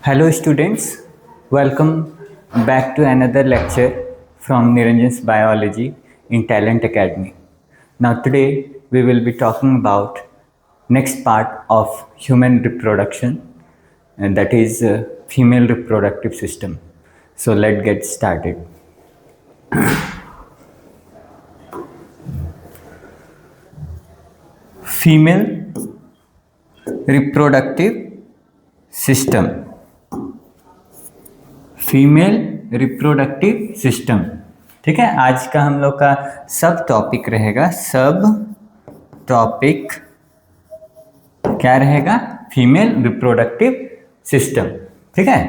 Hello students, welcome back to another lecture from Niranjan's Biology in Talent Academy. Now today we will be talking about next part of human reproduction, and that is female reproductive system. So let's get started. Female reproductive system. Female reproductive system, ठीक है। आज का हम लोग का सब topic रहेगा, सब टॉपिक क्या रहेगा? फीमेल रिप्रोडक्टिव सिस्टम, ठीक है।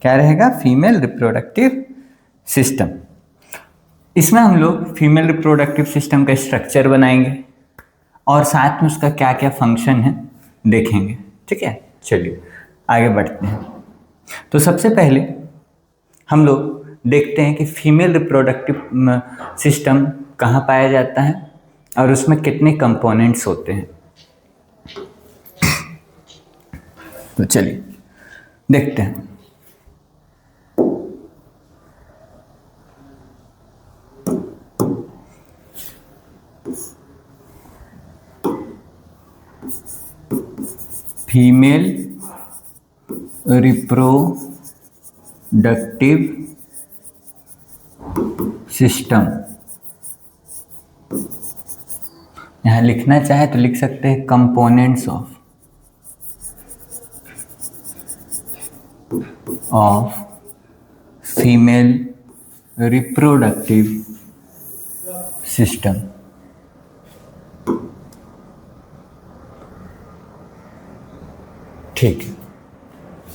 क्या रहेगा? Female reproductive system. इसमें हम लोग फीमेल रिप्रोडक्टिव सिस्टम का स्ट्रक्चर बनाएंगे और साथ में उसका क्या क्या फंक्शन है देखेंगे, ठीक है। चलिए आगे बढ़ते हैं। तो सबसे पहले हम लोग देखते हैं कि फीमेल रिप्रोडक्टिव सिस्टम कहाँ पाया जाता है और उसमें कितने कंपोनेंट्स होते हैं। तो चलिए देखते हैं। फीमेल रिप्रोडक्टिव सिस्टम, यहां लिखना चाहे तो लिख सकते हैं components of female reproductive system. ठीक है,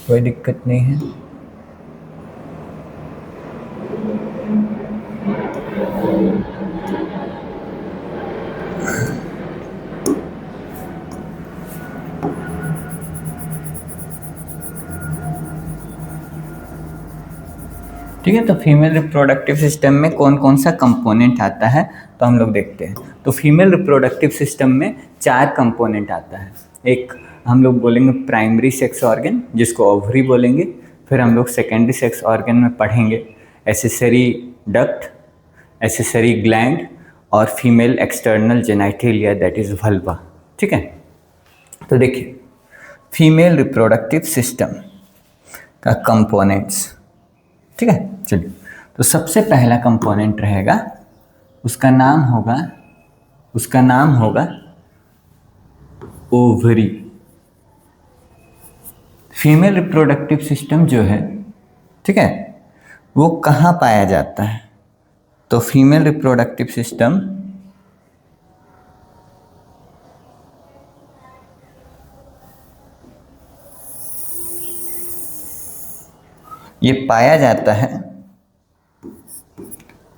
कोई दिक्कत नहीं है। ठीक है, तो फीमेल रिप्रोडक्टिव सिस्टम में कौन कौन सा कंपोनेंट आता है तो हम लोग देखते हैं। तो फीमेल रिप्रोडक्टिव सिस्टम में 4 कंपोनेंट आता है। एक हम लोग बोलेंगे प्राइमरी सेक्स ऑर्गन, जिसको ओवरी बोलेंगे। फिर हम लोग सेकेंडरी सेक्स ऑर्गन में पढ़ेंगे एसेसरी डक्ट, एसेसरी ग्लैंड और female external genitalia, that is vulva, ठीक है। तो देखिए फीमेल रिप्रोडक्टिव सिस्टम का कंपोनेंट्स, ठीक है। चलिए, तो सबसे पहला कंपोनेंट रहेगा, उसका नाम होगा ओवरी। फीमेल रिप्रोडक्टिव सिस्टम जो है, ठीक है, वो कहाँ पाया जाता है? तो फीमेल रिप्रोडक्टिव सिस्टम ये पाया जाता है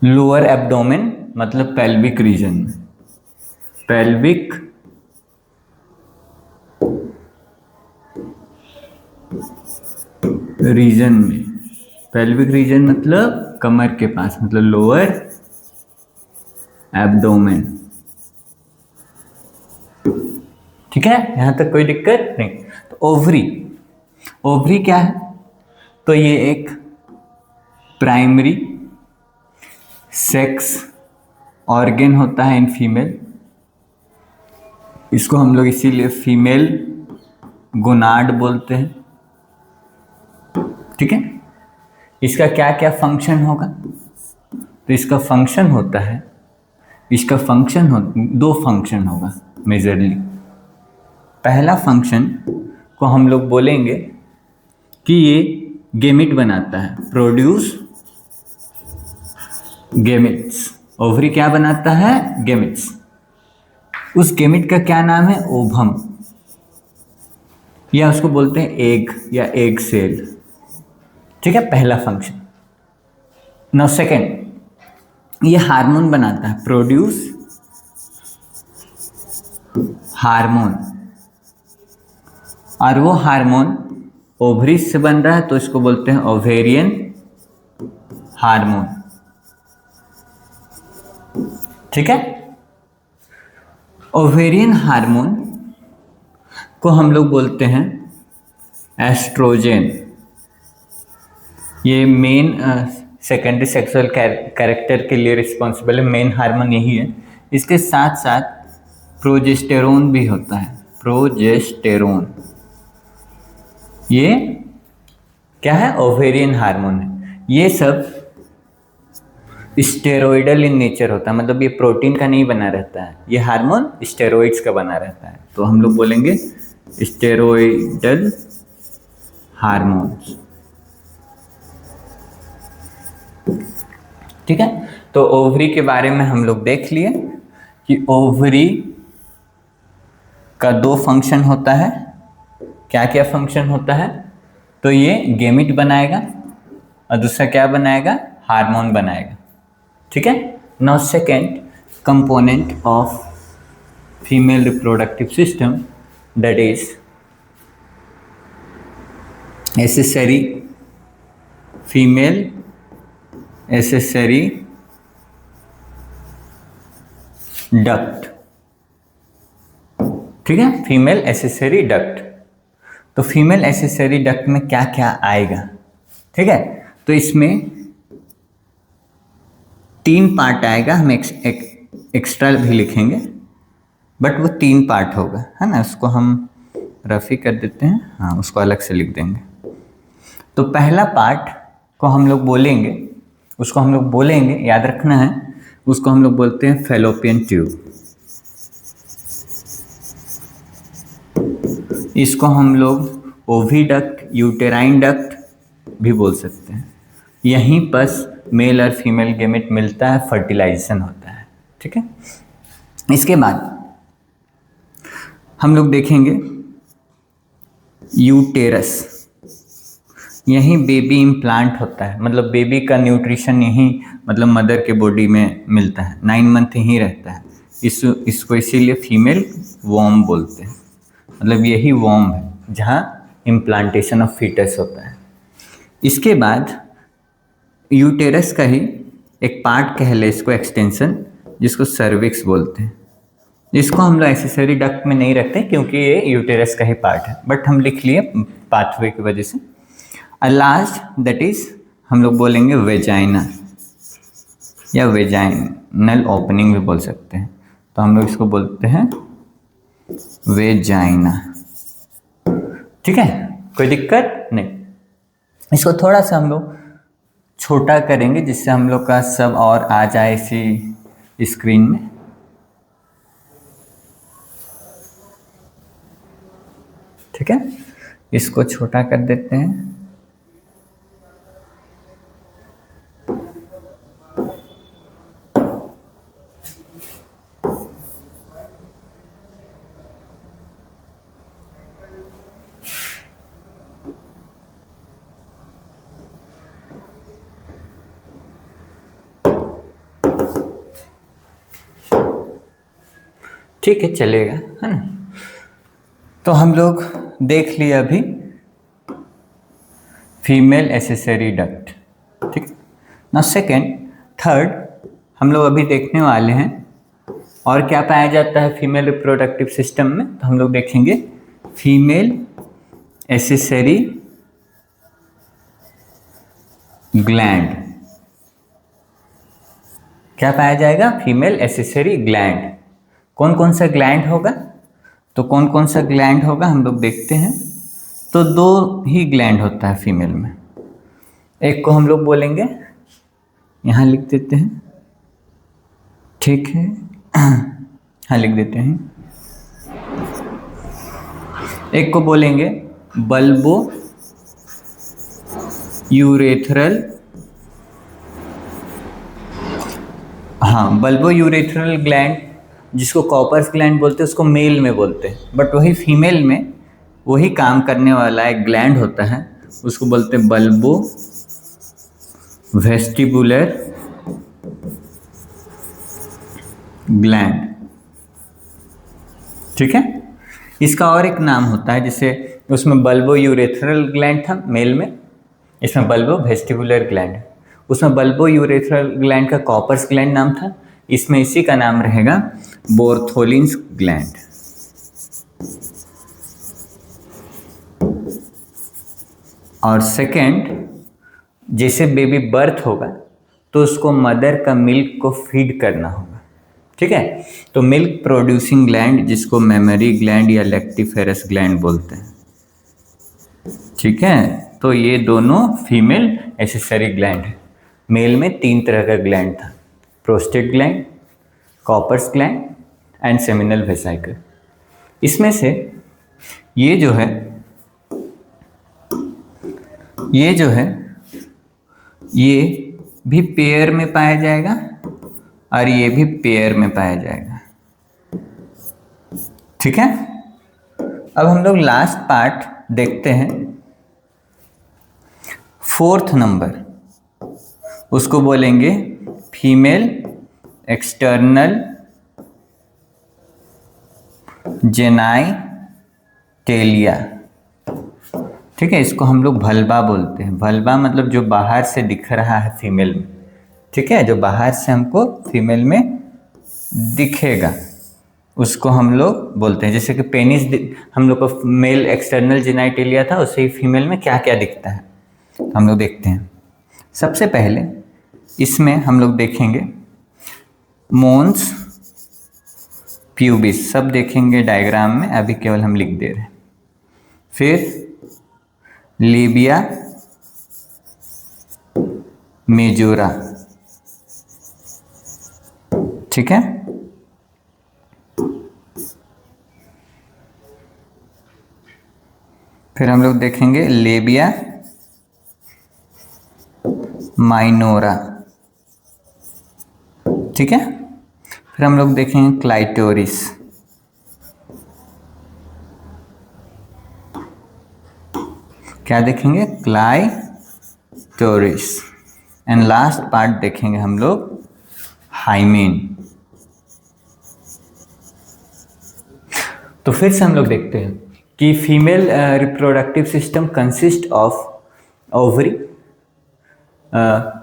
लोअर एब्डोमेन, मतलब पेल्विक रीजन में। पेल्विक रीजन में, पेल्विक रीजन मतलब कमर के पास, मतलब लोअर एब्डोमेन, ठीक है। यहां तक कोई दिक्कत नहीं। तो ओवरी क्या है? तो ये एक प्राइमरी सेक्स ऑर्गन होता है इन फीमेल। इसको हम लोग इसीलिए फीमेल गोनाड बोलते हैं, ठीक है। इसका क्या क्या फंक्शन होगा? तो इसका फंक्शन होता है, दो फंक्शन होगा मेजरली। पहला फंक्शन को हम लोग बोलेंगे कि ये गेमिट बनाता है, प्रोड्यूस गेमिट्स। ओवरी क्या बनाता है? गेमिट्स। उस गेमिट का क्या नाम है? ओवम, या उसको बोलते हैं एग या एग सेल, ठीक है। पहला फंक्शन। नाउ सेकेंड, ये हार्मोन बनाता है, प्रोड्यूस हार्मोन, और वो हार्मोन ओवरीज से बन रहा है तो इसको बोलते हैं ओवेरियन हार्मोन, ठीक है। ओवेरियन हार्मोन को हम लोग बोलते हैं एस्ट्रोजन, ये मेन सेकेंडरी सेक्सुअल कैरेक्टर के लिए रिस्पॉन्सिबल है, मेन हार्मोन यही है। इसके साथ साथ प्रोजेस्टेरोन भी होता है, प्रोजेस्टेरोन, ये क्या है, ओवेरियन हार्मोन है। ये सब स्टेरॉइडल इन नेचर होता है, मतलब ये प्रोटीन का नहीं बना रहता है, ये हार्मोन स्टेरॉइड्स का बना रहता है। तो हम लोग बोलेंगे स्टेरॉइडल हार्मोन्स, ठीक है। तो ओवरी के बारे में हम लोग देख लिए कि ओवरी का 2 फंक्शन होता है। क्या क्या फंक्शन होता है? तो ये गेमिट बनाएगा और दूसरा क्या बनाएगा, हार्मोन बनाएगा, ठीक है। Now second component of female reproductive system, that is accessory female accessory duct, ठीक है, फीमेल एसेसरी डक्ट। तो फीमेल एसेसरी डक्ट में क्या क्या आएगा, ठीक है। तो इसमें 3 पार्ट आएगा, हम एक्स्ट्रा भी लिखेंगे, बट वो 3 पार्ट होगा, है ना। उसको हम रफ ही कर देते हैं, हाँ, उसको अलग से लिख देंगे। तो पहला पार्ट को हम लोग बोलेंगे, उसको हम लोग बोलेंगे, याद रखना है, उसको हम लोग बोलते हैं फैलोपियन ट्यूब। इसको हम लोग ओविडक्ट, यूटेराइन डक्ट भी बोल सकते हैं। यहीं पर मेल और फीमेल गेमेट मिलता है, फर्टिलाइजेशन होता है, ठीक है। इसके बाद हम लोग देखेंगे यूटेरस, यहीं बेबी इम्प्लांट होता है, मतलब बेबी का न्यूट्रिशन यहीं, मतलब मदर के बॉडी में मिलता है, 9 मंथ यहीं रहता है। इसको इसीलिए फीमेल वॉर्म बोलते हैं, मतलब यही वॉर्म है जहाँ इम्प्लांटेशन ऑफ फीटस होता है। इसके बाद यूटेरस का ही एक पार्ट कह ले इसको, एक्सटेंशन, जिसको सर्विक्स बोलते हैं। इसको हम लोग एसेसरी डक्ट में नहीं रखते क्योंकि ये यूटेरस का ही पार्ट है, बट हम लिख लिए पाथवे की वजह से। लास्ट दैट इज हम लोग बोलेंगे वेजाइना या वेजाइनल ओपनिंग भी बोल सकते हैं। तो हम लोग इसको बोलते हैं वेजाइना, ठीक है, कोई दिक्कत नहीं। इसको थोड़ा सा हम लोग छोटा करेंगे जिससे हम लोग का सब और आ जाए इसी स्क्रीन में। ठीक है, इसको छोटा कर देते हैं। ठीक है, चलेगा, है ना। तो हम लोग देख लिए अभी फीमेल एसेसरी डक्ट, ठीक। ना सेकेंड, थर्ड हम लोग अभी देखने वाले हैं और क्या पाया जाता है फीमेल रिप्रोडक्टिव सिस्टम में। तो हम लोग देखेंगे फीमेल एसेसरी ग्लैंड। क्या पाया जाएगा? Female accessory gland. कौन कौन सा ग्लैंड होगा? तो कौन कौन सा ग्लैंड होगा हम लोग देखते हैं। तो 2 ही ग्लैंड होता है फीमेल में। एक को हम लोग बोलेंगे, यहाँ लिख देते हैं, ठीक है, हाँ लिख देते हैं। एक को बोलेंगे बल्बो यूरेथ्रल, हाँ, बल्बो यूरेथ्रल ग्लैंड, जिसको कॉपर्स ग्लैंड बोलते हैं, उसको मेल में बोलते हैं, बट वही फीमेल में वही काम करने वाला एक ग्लैंड होता है, उसको बोलते हैं बल्बो वेस्टिबुलर ग्लैंड, ठीक है। इसका और एक नाम होता है, जैसे उसमें बल्बो यूरेथ्रल ग्लैंड था मेल में, इसमें बल्बो वेस्टिबुलर ग्लैंड, उसमें बल्बो यूरेथ्रल ग्लैंड का कॉपर्स ग्लैंड नाम था, इसमें इसी का नाम रहेगा बोर्थोलिन्स ग्लैंड। और सेकेंड जैसे बेबी बर्थ होगा तो उसको मदर का मिल्क को फीड करना होगा, ठीक है। तो मिल्क प्रोड्यूसिंग ग्लैंड, जिसको मेमरी ग्लैंड या लैक्टिफेरस ग्लैंड बोलते हैं, ठीक है। तो ये दोनों फीमेल एसेसरी ग्लैंड है। मेल में 3 तरह का ग्लैंड था, prostate gland, Cowper's gland and seminal vesicle. इसमें से ये जो है ये भी पेयर में पाया जाएगा और ये भी पेयर में पाया जाएगा, ठीक है। अब हम लोग लास्ट पार्ट देखते हैं, 4th नंबर, उसको बोलेंगे फीमेल एक्सटर्नल जेनाइटेलिया, ठीक है। इसको हम लोग भल्बा बोलते हैं। भल्बा मतलब जो बाहर से दिख रहा है फीमेल में, ठीक है, जो बाहर से हमको फीमेल में दिखेगा उसको हम लोग बोलते हैं। जैसे कि पेनिस हम लोग को मेल एक्सटर्नल जेनाइटेलिया था, उससे ही फीमेल में क्या क्या दिखता है हम लोग देखते हैं। सबसे पहले इसमें हम लोग देखेंगे मोन्स प्यूबिस, सब देखेंगे डायग्राम में, अभी केवल हम लिख दे रहे हैं। फिर लेबिया मेजोरा, ठीक है। फिर हम लोग देखेंगे लेबिया माइनोरा, ठीक है। फिर हम लोग देखेंगे क्लाइटोरिस, क्या देखेंगे, क्लाइटोरिस। एंड लास्ट पार्ट देखेंगे हम लोग हाइमेन। तो फिर से हम लोग देखते हैं कि female reproductive system consist of ovary,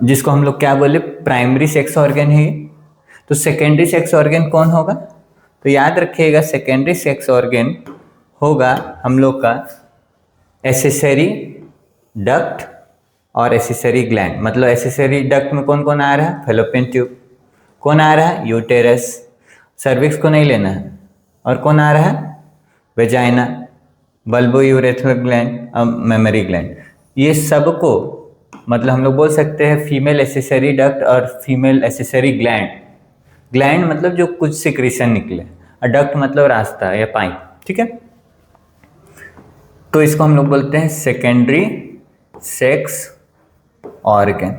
जिसको हम लोग क्या बोले, प्राइमरी सेक्स ऑर्गन है। तो सेकेंडरी सेक्स ऑर्गन कौन होगा, तो याद रखिएगा सेकेंडरी सेक्स ऑर्गन होगा हम लोग का एसेसरी डक्ट और एसेसरी ग्लैंड। मतलब एसेसरी डक्ट में कौन कौन आ रहा है, फैलोपियन ट्यूब, कौन आ रहा है, यूटेरस, सर्विक्स को नहीं लेना है, और कौन आ रहा है, वेजाइना, बल्बोयूरेथ्रल ग्लैंड और मेमरी ग्लैंड। ये सबको मतलब हम लोग बोल सकते हैं फीमेल एसेसरी डक्ट और फीमेल एसेसरी ग्लैंड। ग्लैंड मतलब जो कुछ सिक्रीशन निकले, और डक्ट मतलब रास्ता या पाइप, ठीक है। तो इसको हम लोग बोलते हैं सेकेंडरी सेक्स ऑर्गन,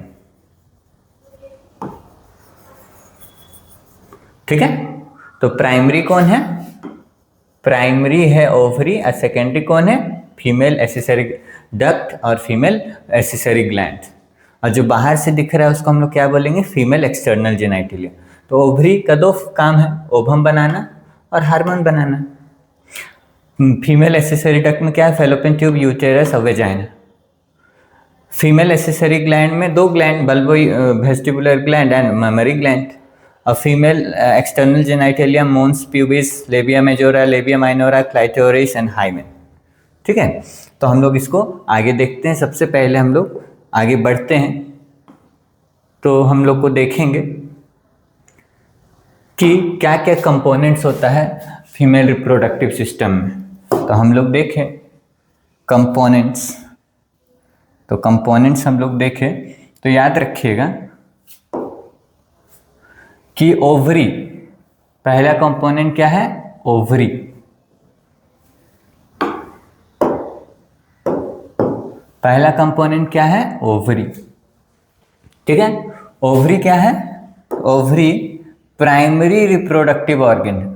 ठीक है। तो प्राइमरी कौन है, प्राइमरी है ओवरी, और सेकेंडरी कौन है, फीमेल एसेसरी डक्ट और फीमेल एसेसरी ग्लैंड। और जो बाहर से दिख रहा है उसको हम लोग क्या बोलेंगे, फीमेल एक्सटर्नल जेनाइटेलिया। तो ओवरी का 2 काम है, ओवम बनाना और हार्मोन बनाना। फीमेल एसेसरी डक्ट में क्या है, फैलोपियन ट्यूब, यूटेरस और वेजाइना। फीमेल एसेसरी ग्लैंड में 2 gland, bulbo vestibular gland and mammary gland. और female external genitalia, mons pubis, labia majora, labia minora, clitoris and hymen, ठीक है। तो हम लोग इसको आगे देखते हैं। सबसे पहले हम लोग आगे बढ़ते हैं तो हम लोग को देखेंगे कि क्या क्या कंपोनेंट्स होता है फीमेल रिप्रोडक्टिव सिस्टम में। तो हम लोग देखें कंपोनेंट्स, तो कंपोनेंट्स हम लोग देखें तो याद रखिएगा कि ओवरी, पहला कंपोनेंट क्या है, ओवरी। पहला कंपोनेंट क्या है, ओवरी, ठीक है। ओवरी क्या है, ओवरी प्राइमरी रिप्रोडक्टिव ऑर्गन है।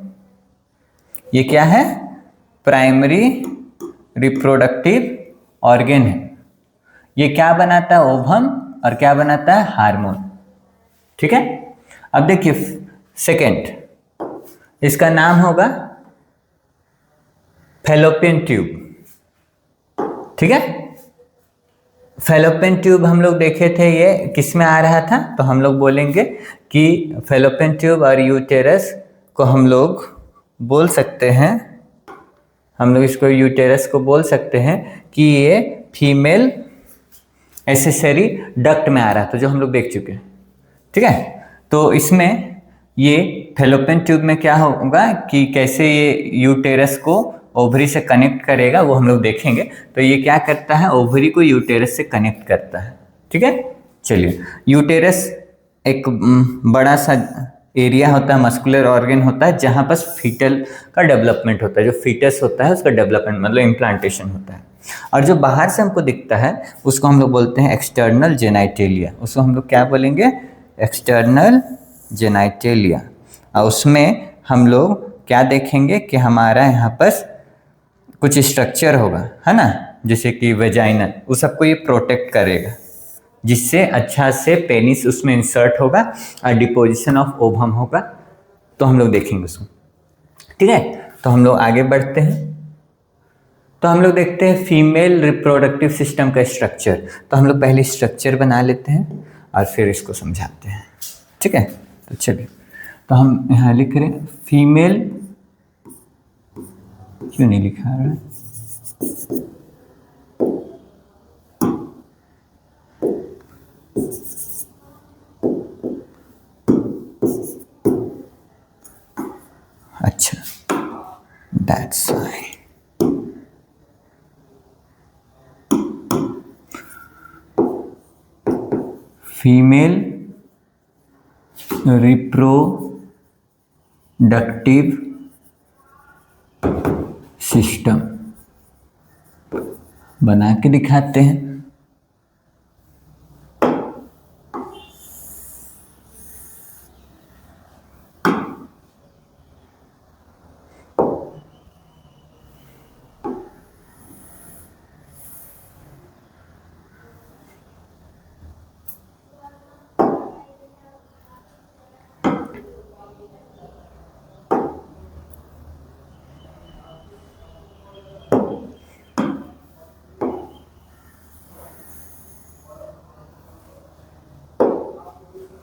ये क्या है, प्राइमरी रिप्रोडक्टिव ऑर्गन है। ये क्या बनाता है, ओवम, और क्या बनाता है, हार्मोन, ठीक है। अब देखिए सेकेंड, इसका नाम होगा फैलोपियन ट्यूब, ठीक है। फैलोपियन ट्यूब हम लोग देखे थे ये किस में आ रहा था, तो हम लोग बोलेंगे कि फैलोपियन ट्यूब और यूटेरस को हम लोग बोल सकते हैं, हम लोग इसको यूटेरस को बोल सकते हैं कि ये फीमेल एसेसरी डक्ट में आ रहा था, जो हम लोग देख चुके हैं। ठीक है, तो इसमें ये फेलोपियन ट्यूब में क्या होगा कि कैसे ये यूटेरस को ओवरी से कनेक्ट करेगा, वो हम लोग देखेंगे। तो ये क्या करता है, ओवरी को यूटेरस से कनेक्ट करता है। ठीक है, चलिए, यूटेरस एक बड़ा सा एरिया होता है, मस्कुलर ऑर्गन होता है, जहां पर फीटल का डेवलपमेंट होता है, जो फीटस होता है उसका डेवलपमेंट मतलब इम्प्लांटेशन होता है। और जो बाहर से हमको दिखता है उसको हम लोग बोलते हैं एक्सटर्नल जेनाइटेलिया। उसको हम लोग क्या बोलेंगे, एक्सटर्नल जेनाइटेलिया। और उसमें हम लोग क्या देखेंगे कि हमारा यहाँ पर कुछ स्ट्रक्चर होगा, है ना, जैसे कि वेजाइनल, उस सबको ये प्रोटेक्ट करेगा, जिससे अच्छा से पेनिस उसमें इंसर्ट होगा और डिपोजिशन ऑफ ओवम होगा। तो हम लोग देखेंगे उसको। ठीक है, तो हम लोग आगे बढ़ते हैं। तो हम लोग देखते हैं फीमेल रिप्रोडक्टिव सिस्टम का स्ट्रक्चर। तो हम लोग पहले स्ट्रक्चर बना लेते हैं और फिर इसको समझाते हैं। ठीक है, तो चलिए, तो हम यहाँ लिख रहे हैं फीमेल, क्यों नहीं लिखा रहा है, अच्छा, that's why. Female reproductive system बना के दिखाते हैं।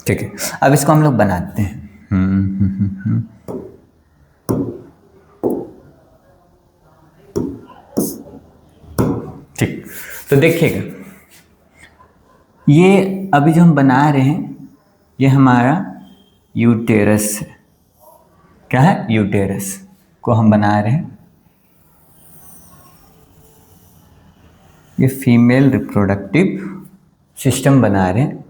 ठीक है, अब इसको हम लोग बनाते हैं। ठीक, तो देखिएगा, ये अभी जो हम बना रहे हैं ये हमारा यूटेरस है। क्या है, यूटेरस को हम बना रहे हैं। ये फीमेल रिप्रोडक्टिव सिस्टम बना रहे हैं।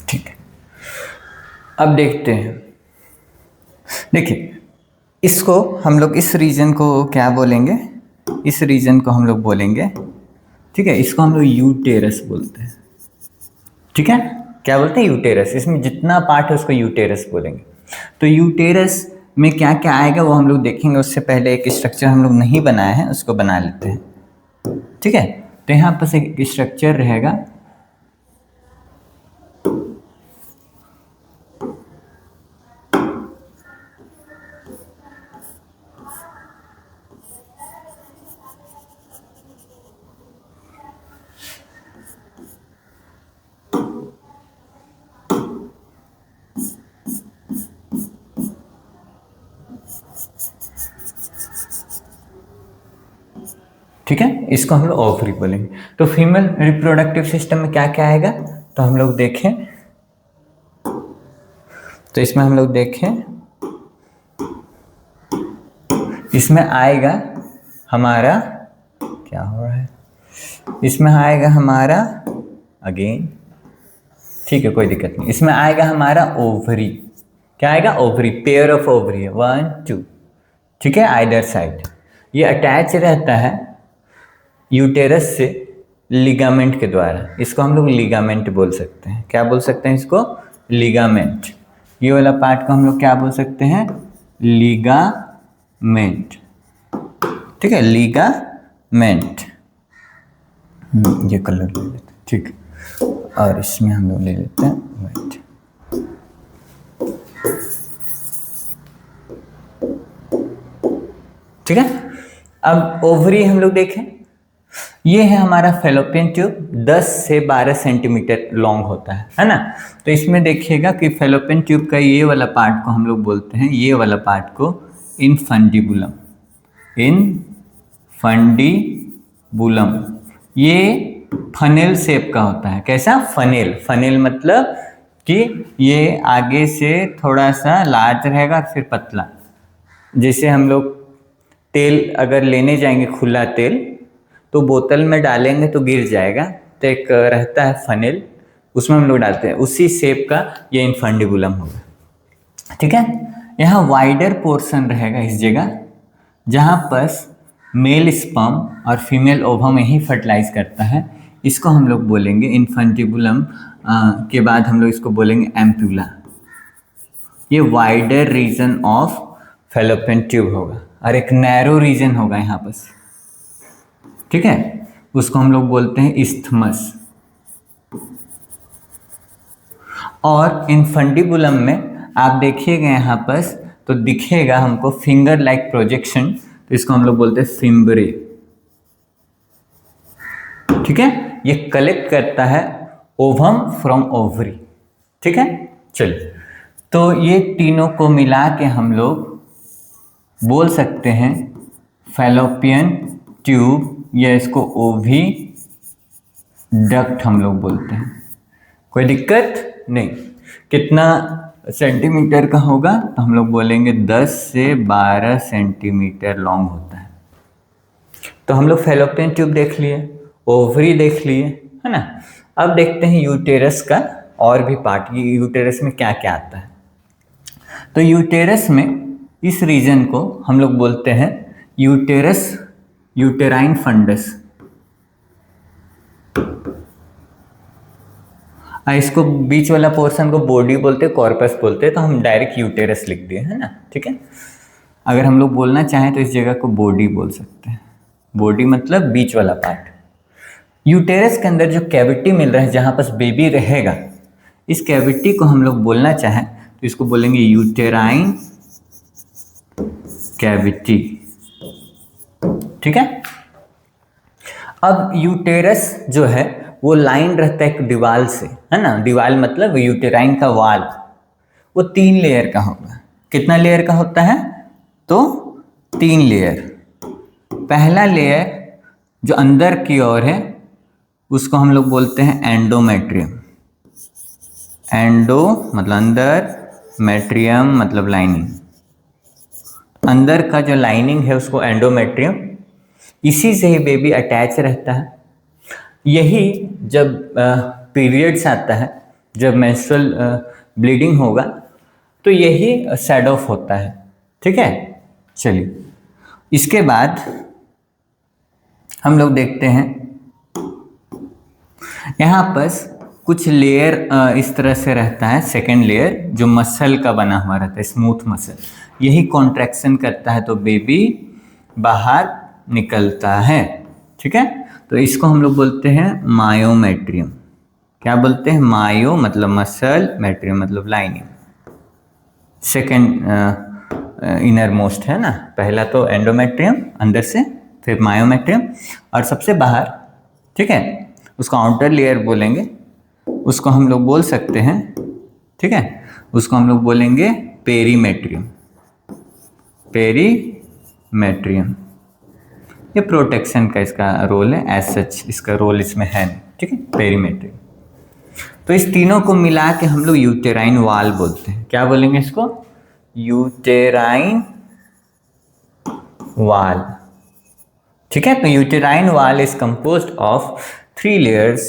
ठीक है, अब देखते हैं। देखिए, इसको हम लोग इस रीजन को क्या बोलेंगे, इस रीजन को हम लोग बोलेंगे, ठीक है, इसको हम लोग यूटेरस बोलते हैं। ठीक है, क्या बोलते हैं, यूटेरस। इसमें जितना पार्ट है उसको यूटेरस बोलेंगे। तो यूटेरस में क्या क्या आएगा वो हम लोग देखेंगे। उससे पहले एक स्ट्रक्चर हम लोग नहीं बनाए हैं, उसको बना लेते हैं। ठीक है, तो यहाँ पर एक स्ट्रक्चर रहेगा, ठीक है, इसको हम लोग ओवरी बोलेंगे। तो फीमेल रिप्रोडक्टिव सिस्टम में क्या क्या आएगा, तो हम लोग देखें, तो इसमें हम लोग देखें, इसमें आएगा हमारा, क्या हो रहा है, इसमें आएगा हमारा अगेन, ठीक है कोई दिक्कत नहीं, इसमें आएगा हमारा ओवरी। क्या आएगा, ओवरी, पेयर ऑफ ओवरी है 1 2, ठीक है, आइदर साइड। ये अटैच रहता है यूटेरस से लिगामेंट के द्वारा, इसको हम लोग लिगामेंट बोल सकते हैं। क्या बोल सकते हैं इसको, लिगामेंट। ये वाला पार्ट को हम लोग क्या बोल सकते हैं, लिगामेंट, ठीक है, लिगामेंट। ये कलर ले लेते हैं, ठीक है, और इसमें हम लोग ले लेते हैं वाइट। ठीक है, अब ओवरी हम लोग देखें, ये है हमारा फेलोपियन ट्यूब, 10 से 12 सेंटीमीटर लॉन्ग होता है ना। तो इसमें देखिएगा कि फेलोपियन ट्यूब का ये वाला पार्ट को हम लोग बोलते हैं, ये वाला पार्ट को इनफंडिबुलम, इनफंडिबुलम। ये फनेल शेप का होता है। कैसा, फनेल, फनेल मतलब कि ये आगे से थोड़ा सा लार्ज रहेगा और फिर पतला। जैसे हम लोग तेल अगर लेने जाएंगे, खुला तेल, तो बोतल में डालेंगे तो गिर जाएगा, तो एक रहता है फनेल, उसमें हम लोग डालते हैं, उसी शेप का ये इनफंडिबुलम होगा। ठीक है, यहाँ वाइडर पोर्शन रहेगा इस जगह, जहाँ पर मेल स्पर्म और फीमेल ओवम यही फर्टिलाइज करता है। इसको हम लोग बोलेंगे इनफंटिबुलम, के बाद हम लोग इसको बोलेंगे एम्प्यूला। ये wider region of fallopian tube होगा, और एक नैरो रीजन होगा यहाँ पर, ठीक है, उसको हम लोग बोलते हैं इस्थमस। और इनफंडिबुलम में आप देखिएगा यहाँ पर तो दिखेगा हमको फिंगर लाइक प्रोजेक्शन, तो इसको हम लोग बोलते हैं फिम्बरे। ठीक है, ये कलेक्ट करता है ओवम फ्रॉम ओवरी। ठीक है, चलिए, तो ये तीनों को मिला के हम लोग बोल सकते हैं फैलोपियन ट्यूब, या इसको ओवी डक्ट हम लोग बोलते हैं। कोई दिक्कत नहीं। कितना सेंटीमीटर का होगा, तो हम लोग बोलेंगे 10 से 12 सेंटीमीटर लॉन्ग होता है। तो हम लोग फैलोपियन ट्यूब देख लिए, ओवरी देख लिए, है ना। अब देखते हैं यूटेरस का और भी पार्ट, यूटेरस में क्या क्या आता है। तो यूटेरस में इस रीजन को हम लोग बोलते हैं यूटेरस, यूटेराइन फंडस। इसको बीच वाला पोर्शन को बॉडी बोलते हैं, कॉर्पस बोलते हैं, तो हम डायरेक्ट यूटेरस लिख दिए, है ना। ठीक है, अगर हम लोग बोलना चाहें तो इस जगह को बॉडी बोल सकते हैं। बॉडी मतलब बीच वाला पार्ट। यूटेरस के अंदर जो कैविटी मिल रहा है, जहाँ पर बेबी रहेगा, इस कैविटी को हम लोग बोलना चाहें तो इसको बोलेंगे यूटेराइन कैविटी। ठीक है, अब यूटेरस जो है वो लाइन रहता है एक दीवार से, है ना। दीवार मतलब यूटेराइन का वाल, वो 3 लेयर का होगा। कितना लेयर का होता है, तो 3 लेयर। पहला लेयर जो अंदर की ओर है उसको हम लोग बोलते हैं एंडोमेट्रियम। एंडो मतलब अंदर, मेट्रियम मतलब लाइनिंग। अंदर का जो लाइनिंग है उसको एंडोमेट्रियम, इसी से ही बेबी अटैच रहता है। यही जब पीरियड्स आता है, जब मेंस्ट्रुअल ब्लीडिंग होगा, तो यही सेड ऑफ होता है। ठीक है, चलिए, इसके बाद हम लोग देखते हैं यहाँ पर कुछ लेयर इस तरह से रहता है। सेकेंड लेयर जो मसल का बना हुआ रहता है, स्मूथ मसल, यही कॉन्ट्रैक्शन करता है तो बेबी बाहर निकलता है। ठीक है, तो इसको हम लोग बोलते हैं मायोमेट्रियम। क्या बोलते हैं, मायो मतलब मसल, मेट्रियम मतलब लाइनिंग। सेकेंड इनर मोस्ट है ना, पहला तो एंडोमेट्रियम अंदर से, फिर मायोमेट्रियम, और सबसे बाहर, ठीक है, उसको आउटर लेयर बोलेंगे। उसको हम लोग बोल सकते हैं, ठीक है, उसको हम लोग बोलेंगे पेरीमेट्रियम। पेरीमेट्रियम, ये प्रोटेक्शन का इसका रोल है, एज सच इसका रोल इसमें है नहीं, ठीक है, पेरीमेट्री। तो इस तीनों को मिला के हम लोग यूटेराइन वाल बोलते हैं। क्या बोलेंगे इसको? यूटेराइन वाल, ठीक है। तो यूटेराइन वाल is composed of 3 layers,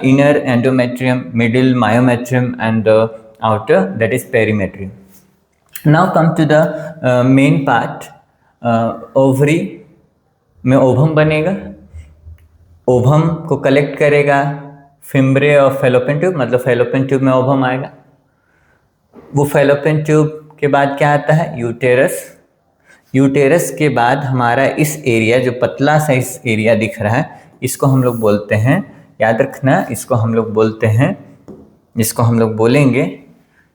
inner endometrium, middle myometrium and the outer that is perimetrium. Now come to the main part. Ovary में ओवम बनेगा, ओवम को कलेक्ट करेगा फिम्ब्रे और फेलोपियन ट्यूब, मतलब फेलोपियन ट्यूब में ओवम आएगा। वो फेलोपियन ट्यूब के बाद क्या आता है? यूटेरस। यूटेरस के बाद हमारा इस एरिया, जो पतला सा इस एरिया दिख रहा है, इसको हम लोग बोलते हैं, याद रखना, इसको हम लोग बोलते हैं, इसको हम लोग बोलेंगे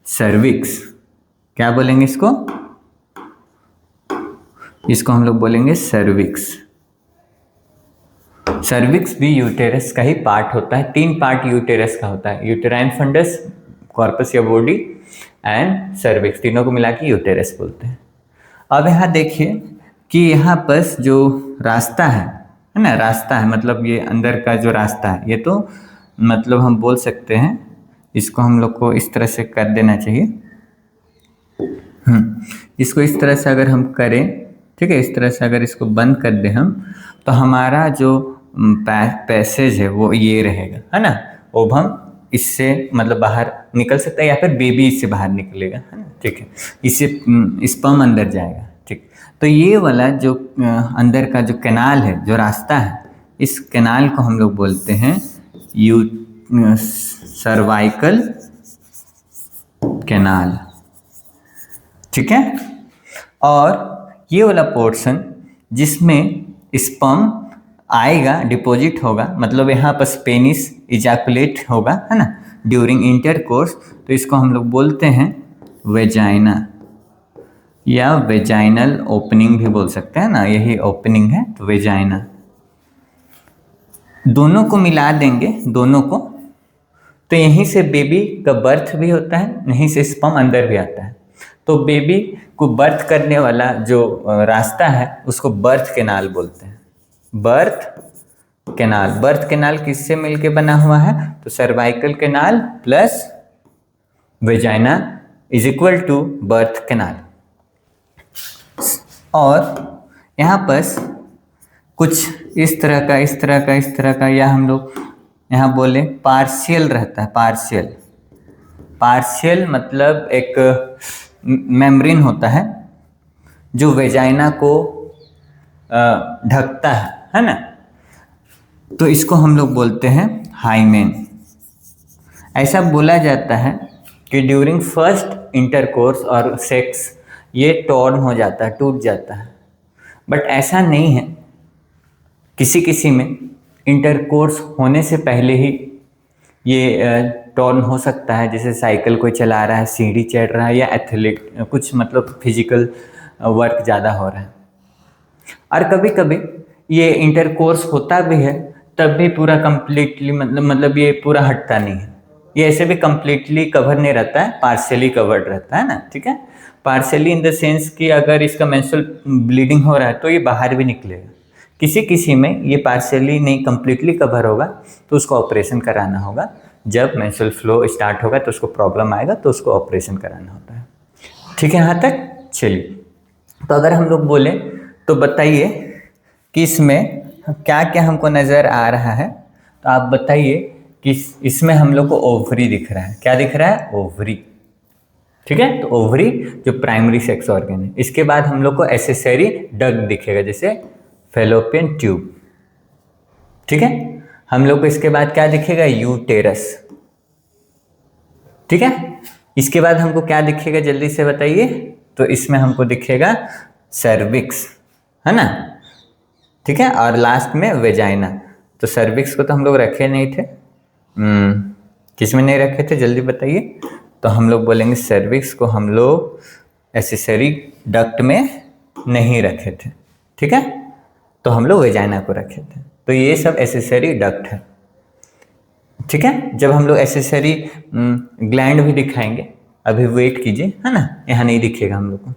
सर्विक्स। क्या बोलेंगे इसको? इसको हम लोग बोलेंगे सर्विक्स। सर्विक्स भी यूटेरस का ही पार्ट होता है। 3 पार्ट यूटेरस का होता है, यूटेराइन फंडस, कॉर्पस या बॉडी एंड सर्विक्स, तीनों को मिला के यूटेरस बोलते हैं। अब यहाँ देखिए कि यहाँ पर जो रास्ता है ना, रास्ता है मतलब ये अंदर का जो रास्ता है, ये तो मतलब हम बोल सकते हैं, इसको हम लोग को इस तरह से कर देना चाहिए। इसको इस तरह से अगर हम करें, ठीक है, इस तरह से अगर इसको बंद कर दें हम, तो हमारा जो पैसेज है वो ये रहेगा, है ना। ओवम इससे मतलब बाहर निकल सकता है या फिर बेबी इससे बाहर निकलेगा, है ना, ठीक है, इससे स्पर्म अंदर जाएगा, ठीक। तो ये वाला जो अंदर का जो कैनाल है, जो रास्ता है, इस कैनाल को हम लोग बोलते हैं सर्वाइकल कैनाल, ठीक है। और ये वाला पोर्शन जिसमें स्पर्म आएगा, डिपॉजिट होगा, मतलब यहाँ पर पेनिस इजैकुलेट होगा, है ना, ड्यूरिंग इंटरकोर्स, तो इसको हम लोग बोलते हैं वेजाइना या वेजाइनल ओपनिंग भी बोल सकते हैं ना, यही ओपनिंग है, तो वेजाइना। दोनों को मिला देंगे, दोनों को, तो यहीं से बेबी का बर्थ भी होता है, यहीं से स्पर्म अंदर भी आता है। तो बेबी को बर्थ करने वाला जो रास्ता है उसको बर्थ कैनाल बोलते हैं। बर्थ कैनाल, बर्थ कैनाल किससे मिलके बना हुआ है? तो cervical canal plus vagina is equal to birth canal. और यहाँ पर कुछ इस तरह का या हम लोग यहाँ बोले पार्शियल रहता है। पार्शियल मतलब एक मेम्ब्रेन होता है जो वेजाइना को ढकता है ना, तो इसको हम लोग बोलते हैं हाइमेन। ऐसा बोला जाता है कि ड्यूरिंग फर्स्ट इंटरकोर्स और सेक्स ये टॉर्न हो जाता है, टूट जाता है, बट ऐसा नहीं है। किसी में इंटरकोर्स होने से पहले ही ये टॉर्न हो सकता है, जैसे साइकिल कोई चला रहा है, सीढ़ी चढ़ रहा है, या एथलीट कुछ मतलब फिजिकल वर्क ज़्यादा हो रहा है। और कभी कभी ये इंटरकोर्स होता भी है, तब भी पूरा कंप्लीटली मतलब ये पूरा हटता नहीं है, ये ऐसे भी कंप्लीटली कवर नहीं रहता है, पार्शियली कवर्ड रहता है ना, ठीक है। पार्शियली इन द सेंस कि अगर इसका मेंस्ट्रुअल ब्लीडिंग हो रहा है तो ये बाहर भी निकलेगा। किसी में ये पार्शियली नहीं, कंप्लीटली कवर होगा, तो उसको ऑपरेशन कराना होगा। जब मेंस्ट्रुअल फ्लो स्टार्ट होगा तो उसको प्रॉब्लम आएगा, तो उसको ऑपरेशन कराना होता है, ठीक है। यहाँ तक चलिए, तो अगर हम लोग बोले तो बताइए कि इसमें क्या क्या हमको नज़र आ रहा है, तो आप बताइए कि इसमें हम लोग को ओवरी दिख रहा है। क्या दिख रहा है? ओवरी, ठीक है। तो ओवरी जो प्राइमरी सेक्स ऑर्गन है। इसके बाद हम लोग को एसेसरी डक्ट दिखेगा, जैसे फेलोपियन ट्यूब, ठीक है। हम लोग को इसके बाद क्या दिखेगा? यूटेरस, ठीक है। इसके बाद हमको क्या दिखेगा, जल्दी से बताइए। तो इसमें हमको दिखेगा सर्विक्स, है ना, ठीक है। और लास्ट में वेजाइना। तो सर्विक्स को तो हम लोग रखे नहीं थे, किस में नहीं रखे थे, जल्दी बताइए। तो हम लोग बोलेंगे सर्विक्स को हम लोग एसेसरी डक्ट में नहीं रखे थे, ठीक है। तो हम लोग वेजाइना को रखे थे। तो ये सब एसेसरी डक्ट है, ठीक है। जब हम लोग एसेसरी ग्लैंड भी दिखाएंगे, अभी वेट कीजिए, है ना, यहाँ नहीं दिखेगा हम लोग को।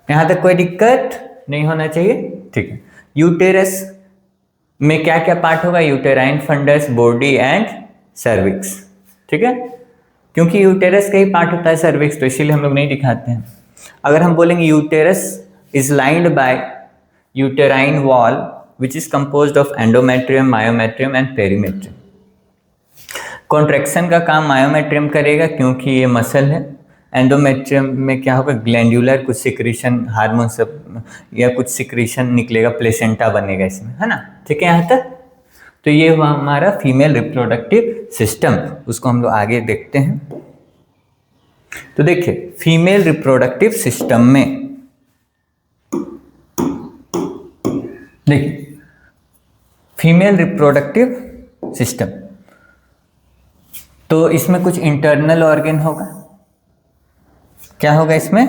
यहाँ तक कोई दिक्कत नहीं होना चाहिए, ठीक है। यूटेरस में क्या क्या पार्ट होगा? Uterine fundus, body and cervix. ठीक है, क्योंकि यूटेरस का ही पार्ट होता है सर्विक्स, तो इसीलिए हम लोग नहीं दिखाते हैं। अगर हम बोलेंगे uterus is lined by uterine wall which is composed of endometrium, myometrium and perimetrium. Contraction का काम मायोमेट्रियम करेगा क्योंकि ये मसल है। एंडोमेट्रियम में क्या होगा? ग्लैंडुलर कुछ सिक्रीशन, हार्मोन सब या कुछ सिक्रीशन निकलेगा, प्लेसेंटा बनेगा इसमें, है ना। ठीक है यहाँ तक। तो ये हुआ हमारा फीमेल रिप्रोडक्टिव सिस्टम, उसको हम लोग आगे देखते हैं। तो देखिए फीमेल रिप्रोडक्टिव सिस्टम में देखिए फीमेल रिप्रोडक्टिव सिस्टम, तो इसमें कुछ इंटरनल ऑर्गन होगा। क्या होगा इसमें?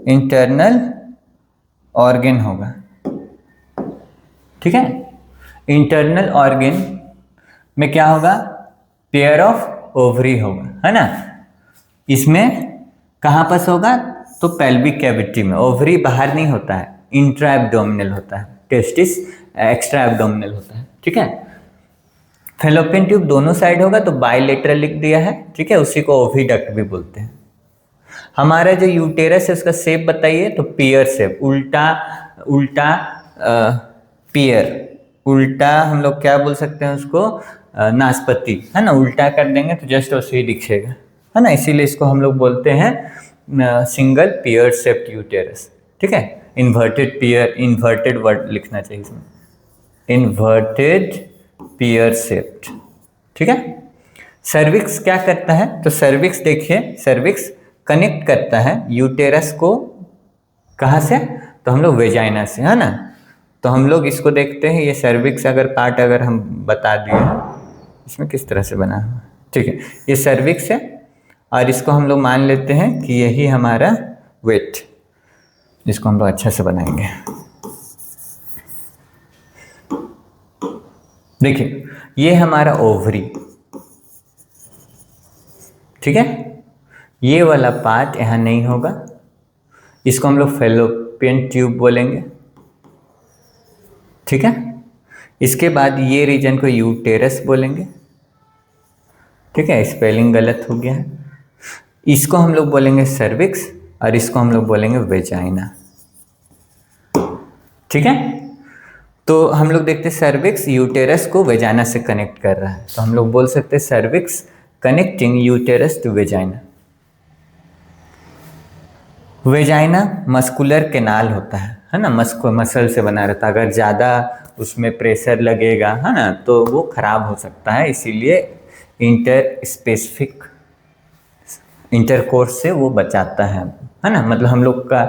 इंटरनल ऑर्गन होगा। ठीक है, इंटरनल ऑर्गन में क्या होगा? पेयर ऑफ ओवरी होगा, है ना। इसमें कहाँ पर होगा? तो पेल्विक कैविटी में। ओवरी बाहर नहीं होता है, इंट्रा एब्डोमिनल होता है, टेस्टिस एक्स्ट्रा एब्डोमिनल होता है। ठीक है, फेलोपियन ट्यूब दोनों साइड होगा तो बाइलेटरल लिख दिया है। ठीक है, उसी को ओविडक्ट भी बोलते हैं। हमारा जो यूटेरस है उसका शेप बताइए, तो पियर शेप, उल्टा उल्टा पियर, उल्टा हम लोग क्या बोल सकते हैं उसको? नाशपाती, है ना। उल्टा कर देंगे तो जस्ट वैसे ही दिखेगा, है ना। इसीलिए इसको हम लोग बोलते हैं सिंगल पियर शेप्ड यूटेरस। ठीक है, इन्वर्टेड पियर, इन्वर्टेड वर्ड लिखना चाहिए इसमें, इन्वर्टेड पियर शेप्ड। ठीक है, सर्विक्स क्या करता है? तो सर्विक्स देखिए, सर्विक्स कनेक्ट करता है यूटेरस को, कहाँ से? तो हम लोग वेजाइना से, है ना। तो हम लोग इसको देखते हैं, ये सर्विक्स अगर पार्ट अगर हम बता दिए इसमें किस तरह से बना है। ठीक है, ये सर्विक्स है और इसको हम लोग मान लेते हैं कि यही हमारा वेट, जिसको हम लोग अच्छा से बनाएंगे। देखिए ये हमारा ओवरी, ठीक है। ये वाला पार्ट यहाँ नहीं होगा, इसको हम लोग फेलोपियन ट्यूब बोलेंगे। ठीक है, इसके बाद ये रीजन को यूटेरस बोलेंगे। ठीक है, स्पेलिंग गलत हो गया है। इसको हम लोग बोलेंगे सर्विक्स और इसको हम लोग बोलेंगे वेजाइना। ठीक है, तो हम लोग देखते हैं सर्विक्स यूटेरस को वेजाइना से कनेक्ट कर रहा है, तो हम लोग बोल सकते हैं cervix connecting uterus to vagina. Vagina muscular canal होता है ना, मसल से बना रहता है। अगर ज़्यादा उसमें प्रेशर लगेगा, है ना, तो वो खराब हो सकता है, इसीलिए इंटरकोर्स से वो बचाता है ना। मतलब हम लोग का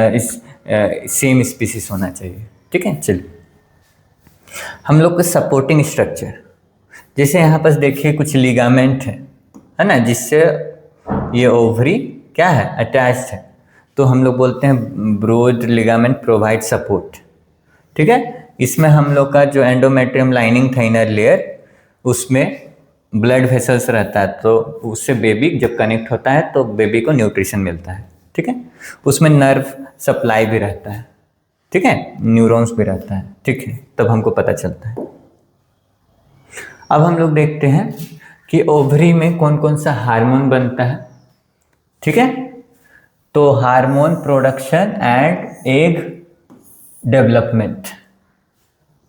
इस सेम स्पीसीज होना चाहिए। ठीक है, चलिए हम लोग का सपोर्टिंग स्ट्रक्चर, जैसे यहाँ पर देखिए कुछ लिगामेंट है ना, जिससे ये ओवरी क्या है, अटैच्ड है, तो हम लोग बोलते हैं ब्रॉड लिगामेंट प्रोवाइड सपोर्ट। ठीक है, इसमें हम लोग का जो एंडोमेट्रियम लाइनिंग था, इनर लेयर, उसमें ब्लड वेसल्स रहता है, तो उससे बेबी जब कनेक्ट होता है तो बेबी को न्यूट्रिशन मिलता है। ठीक है, उसमें नर्व सप्लाई भी रहता है। ठीक है, न्यूरॉन्स भी रहता है। ठीक है, तब हमको पता चलता है। अब हम लोग देखते हैं कि ओवरी में कौन कौन सा हार्मोन बनता है। ठीक है, तो hormone production and egg development.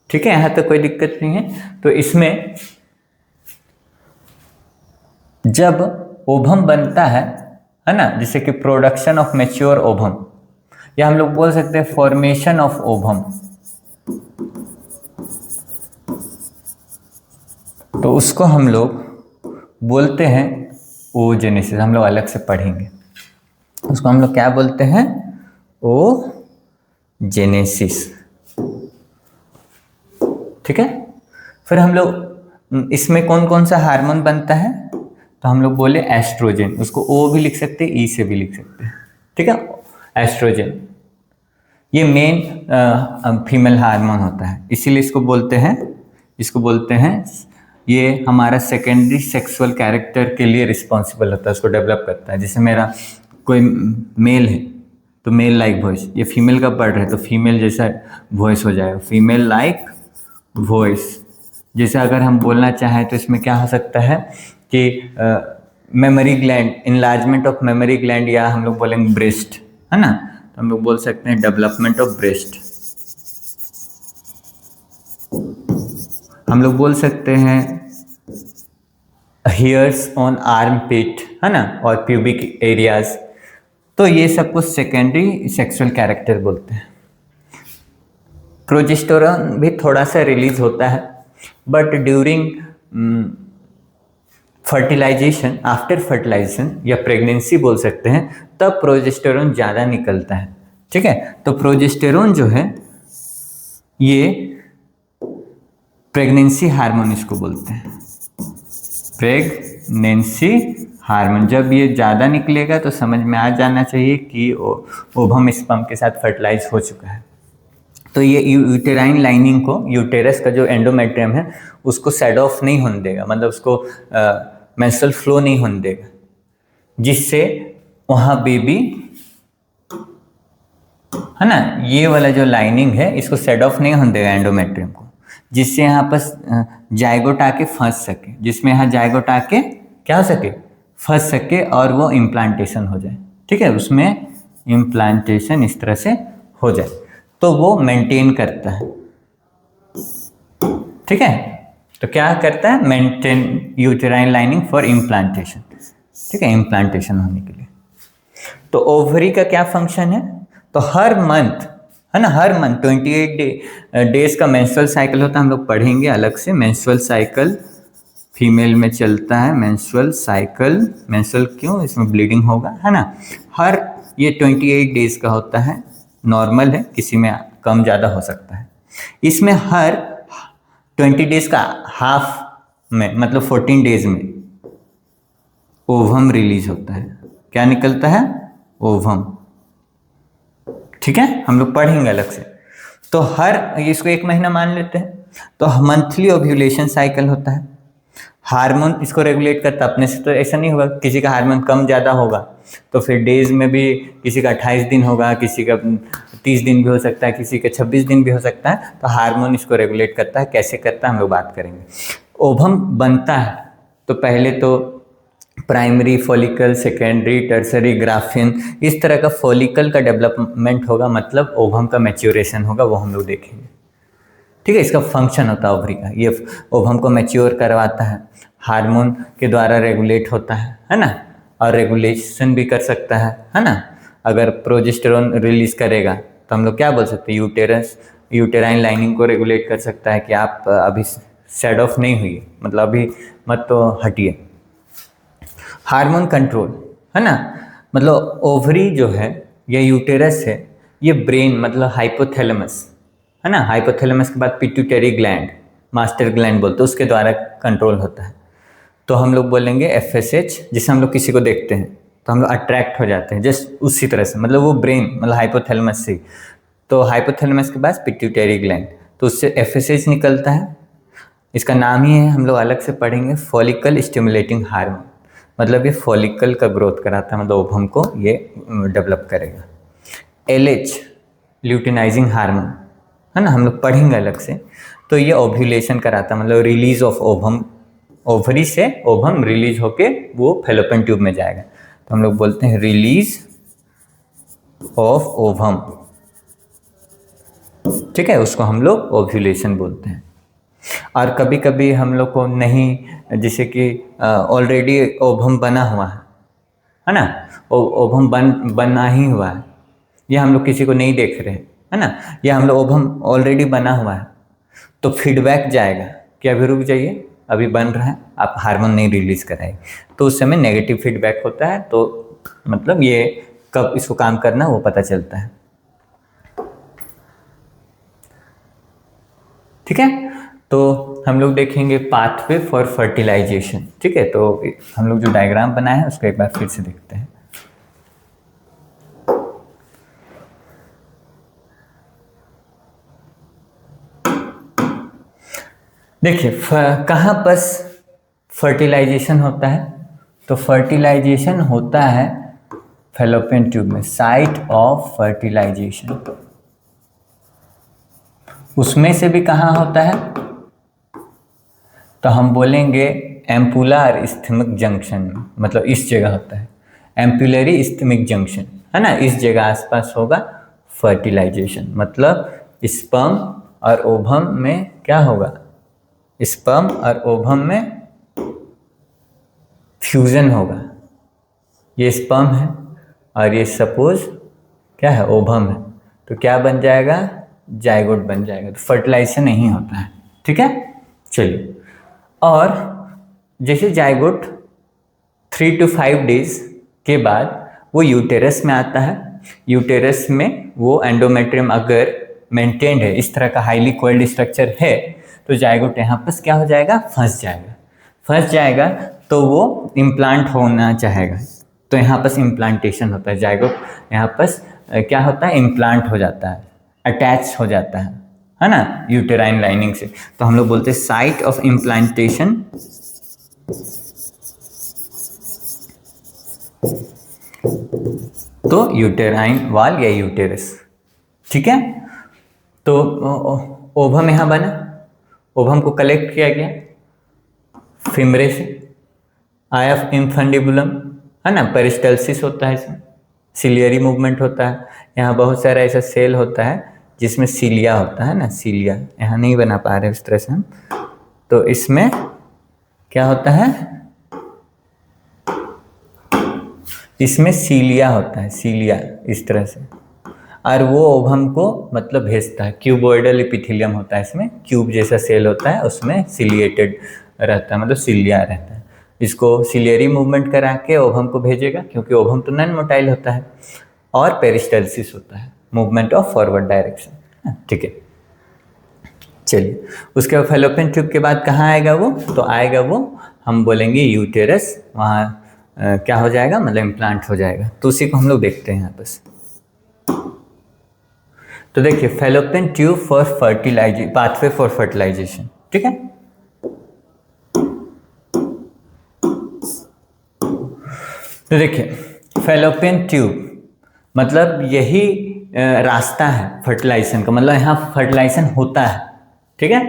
ठीक है, यहाँ तक कोई दिक्कत नहीं है। तो इसमें जब ओवम बनता है ना, जैसे कि प्रोडक्शन ऑफ मैच्योर ओवम, या हम लोग बोल सकते हैं फॉर्मेशन ऑफ ओवम, तो उसको हम लोग बोलते हैं ओजेनेसिस। हम लोग अलग से पढ़ेंगे उसको, हम लोग क्या बोलते हैं, ओजेनेसिस। ठीक है, फिर हम लोग इसमें कौन कौन सा हार्मोन बनता है, तो हम लोग बोले एस्ट्रोजन, उसको ओ भी लिख सकते हैं, ई से भी लिख सकते हैं। ठीक है, एस्ट्रोजन ये मेन फीमेल हार्मोन होता है, इसीलिए इसको बोलते हैं ये हमारा सेकेंडरी सेक्सुअल कैरेक्टर के लिए रिस्पॉन्सिबल होता है, उसको डेवलप करता है। जैसे मेरा कोई मेल है तो मेल लाइक वॉइस, ये फीमेल का पढ़ रहे तो फीमेल जैसा वॉइस हो जाएगा, फीमेल लाइक वॉइस। जैसे अगर हम बोलना चाहें तो इसमें क्या हो सकता है कि memory gland, enlargement of memory gland, या हम लोग बोलेंगे ब्रेस्ट, है ना, तो हम लोग बोल सकते हैं डेवलपमेंट ऑफ ब्रेस्ट। हम लोग बोल सकते हैं हेयर्स ऑन आर्म पिट, है ना, और प्यूबिक एरियाज। तो ये सब कुछ सेकेंडरी सेक्सुअल कैरेक्टर बोलते हैं। प्रोजेस्टेरोन भी थोड़ा सा रिलीज होता है, but during fertilisation, after fertilisation या प्रेगनेंसी बोल सकते हैं, तब प्रोजेस्टेरोन ज़्यादा निकलता है। ठीक है, तो प्रोजेस्टेरोन जो है ये प्रेगनेंसी हार्मोन इसको बोलते हैं, प्रेगनेंसी हार्मोन। जब ये ज़्यादा निकलेगा तो समझ में आ जाना चाहिए कि ओवम स्पर्म के साथ फर्टिलाइज हो चुका है। तो ये यूटेराइन लाइनिंग को, यूटेरस का जो एंडोमेट्रियम है उसको सेड ऑफ नहीं होने देगा, मतलब उसको मेंस्ट्रुअल फ्लो नहीं होने देगा, जिससे वहाँ बेबी, है ना, ये वाला जो लाइनिंग है इसको सेड ऑफ नहीं होने देगा एंडोमेट्रियम को, जिससे यहाँ पर जाइगोट आके फंस सके, जिसमें यहाँ जाइगोट आके क्या हो सके, फंस सके और वो इम्प्लांटेशन हो जाए। ठीक है, उसमें इम्प्लांटेशन इस तरह से हो जाए, तो वो मेंटेन करता है। ठीक है, तो क्या करता है, maintain uterine lining for implantation. ठीक है, इम्प्लांटेशन होने के लिए। तो ओवरी का क्या फंक्शन है, तो हर मंथ, है ना, हर मंथ 28 डेज का मेंस्ट्रुअल साइकिल होता है, हम लोग पढ़ेंगे अलग से। मेंस्ट्रुअल साइकिल फीमेल में चलता है, मेंस्ट्रुअल साइकिल, मेंस्ट्रुअल क्यों, इसमें ब्लीडिंग होगा, है ना, हर ये 28 डेज का होता है, नॉर्मल है, किसी में कम ज़्यादा हो सकता है। इसमें हर 20 डेज का हाफ में, मतलब 14 डेज में ओवम रिलीज होता है। क्या निकलता है, ओवम। ठीक है, हम लोग पढ़ेंगे अलग से। तो हर, इसको 1 महीना मान लेते हैं, तो मंथली ओव्यूलेशन साइकिल होता है। हार्मोन इसको रेगुलेट करता है, अपने से तो ऐसा नहीं होगा, किसी का हार्मोन कम ज़्यादा होगा तो फिर डेज में भी किसी का 28 दिन होगा, किसी का 30 दिन भी हो सकता है, किसी का 26 दिन भी हो सकता है। तो हार्मोन इसको रेगुलेट करता है, कैसे करता है हम लोग बात करेंगे। ओवम बनता है तो पहले तो primary follicle, secondary, tertiary, graphene, इस तरह का फॉलिकल का डेवलपमेंट होगा, मतलब ओवम का मैच्योरेशन होगा, वो हम लोग देखेंगे। ठीक है, इसका फंक्शन होता है ओवरी का, ये ओवम को मैच्योर करवाता है, हार्मोन के द्वारा रेगुलेट होता है ना, और रेगुलेशन भी कर सकता है ना। अगर प्रोजेस्टेरोन रिलीज करेगा तो हम लोग क्या बोल सकते हैं, यूटेराइन लाइनिंग को रेगुलेट कर सकता है कि आप अभी सेड ऑफ नहीं हुई, मतलब अभी मत तो हटिए। हार्मोन कंट्रोल, है ना, मतलब ओवरी जो है या यूटेरस है, ये ब्रेन, मतलब हाइपोथैलेमस, है ना, हाइपोथैलेमस के बाद पिट्यूटरी ग्लैंड, मास्टर ग्लैंड बोलते हैं, उसके द्वारा कंट्रोल होता है। तो हम लोग बोलेंगे FSH, जिसे हम लोग किसी को देखते हैं तो हम लोग अट्रैक्ट हो जाते हैं, जस्ट उसी तरह से, मतलब वो ब्रेन, मतलब हाइपोथैलेमस से। तो हाइपोथैलेमस के बाद पिट्यूटरी ग्लैंड, तो उससे FSH निकलता है। इसका नाम ही है, हम लोग अलग से पढ़ेंगे, फॉलिकल स्टिमुलेटिंग हार्मोन, मतलब ये फॉलिकल का ग्रोथ कराता है, मतलब ओवम को ये डेवलप करेगा। LH ल्यूटिनाइजिंग हार्मोन, है ना, हम लोग पढ़ेंगे अलग से। तो ये ओव्यूलेशन कराता है, मतलब रिलीज ऑफ ओवम, ओवरी से ओवम रिलीज होके वो फैलोपियन ट्यूब में जाएगा, तो हम लोग बोलते हैं रिलीज ऑफ ओवम। ठीक है, उसको हम लोग ओव्यूलेशन बोलते हैं। और कभी कभी हम लोग को नहीं, जैसे कि ऑलरेडी ओवम बना हुआ है ना, ओवम बना ही हुआ है, ये हम लोग किसी को नहीं देख रहे हैं, है ना, ये हम लोग ओवम ऑलरेडी बना हुआ है, तो फीडबैक जाएगा कि अभी रुक जाइए, अभी बन रहा है, आप हार्मोन नहीं रिलीज कराएंगे, तो उस समय नेगेटिव फीडबैक होता है। तो मतलब ये कब इसको काम करना वो पता चलता है। ठीक है, तो हम लोग देखेंगे पाथवे फॉर फर्टिलाइजेशन। ठीक है, तो हम लोग जो डायग्राम बनाए हैं उसको एक बार फिर से देखते हैं। देखिए कहाँ पर फर्टिलाइजेशन होता है, तो फर्टिलाइजेशन होता है फैलोपियन ट्यूब में साइट ऑफ फर्टिलाइजेशन, उसमें से भी कहाँ होता है, तो हम बोलेंगे एम्पुलर इस्थमिक जंक्शन में, मतलब इस जगह होता है एम्पुलरी इस्थमिक जंक्शन, है ना, इस जगह आसपास होगा फर्टिलाइजेशन, मतलब स्पर्म और ओवम में क्या होगा, स्पर्म और ओवम में फ्यूजन होगा। ये स्पर्म है और ये सपोज क्या है, ओवम है, तो क्या बन जाएगा, जाइगोट बन जाएगा, तो फर्टिलाइजेशन नहीं होता है। ठीक है, चलिए, और जैसे जाइगोट 3 to 5 डेज के बाद वो यूटेरस में आता है, यूटेरस में वो एंडोमेट्रियम अगर मेंटेन्ड है, इस तरह का हाईली कोइल्ड स्ट्रक्चर है, तो जाइगोट यहाँ पर क्या हो जाएगा, फंस जाएगा, तो वो इम्प्लांट होना चाहेगा, तो यहाँ पर इम्प्लांटेशन होता है, जाइगोट यहाँ पर क्या होता है, इम्प्लांट हो जाता है, अटैच हो जाता है ना, यूटेराइन लाइनिंग से, तो हम लोग बोलते हैं साइट ऑफ इम्प्लांटेशन, तो यूटेराइन वॉल या यूटेरस। ठीक है, तो ओवम यहाँ बना, ओवम को कलेक्ट किया गया फिमरे से, आया इनफंडिबुलम, है ना, पेरिस्टल्सिस होता है, इसमें सिलियरी मूवमेंट होता है, यहाँ बहुत सारा ऐसा सेल होता है जिसमें सीलिया होता है ना, सीलिया यहाँ नहीं बना पा रहे उस तरह से हम, तो इसमें क्या होता है, इसमें सीलिया होता है, सीलिया इस तरह से, और वो ओवम को मतलब भेजता है, क्यूबोइडल एपिथेलियम होता है, इसमें क्यूब जैसा सेल होता है, उसमें सिलिएटेड रहता है, मतलब सीलिया रहता है, इसको सिलियरी मूवमेंट करा के ओवम को भेजेगा, क्योंकि ओवम तो नॉन मोटाइल होता है, और पेरिस्टल्सिस होता है, मूवमेंट ऑफ फॉरवर्ड डायरेक्शन। ठीक है, चलिए, उसके बाद फैलोपियन ट्यूब के बाद कहाँ आएगा वो, तो आएगा वो हम बोलेंगे यूटेरस, वहाँ क्या हो जाएगा, मतलब इम्प्लांट हो जाएगा, तो उसी को हम लोग देखते हैं यहाँ बस। तो देखिए, fallopian tube for fertilisation, pathway for fertilisation. ठीक है, तो देखिए फैलोपियन ट्यूब मतलब यही रास्ता है फर्टिलाइजेशन का, मतलब यहाँ फर्टिलाइजेशन होता है। ठीक है,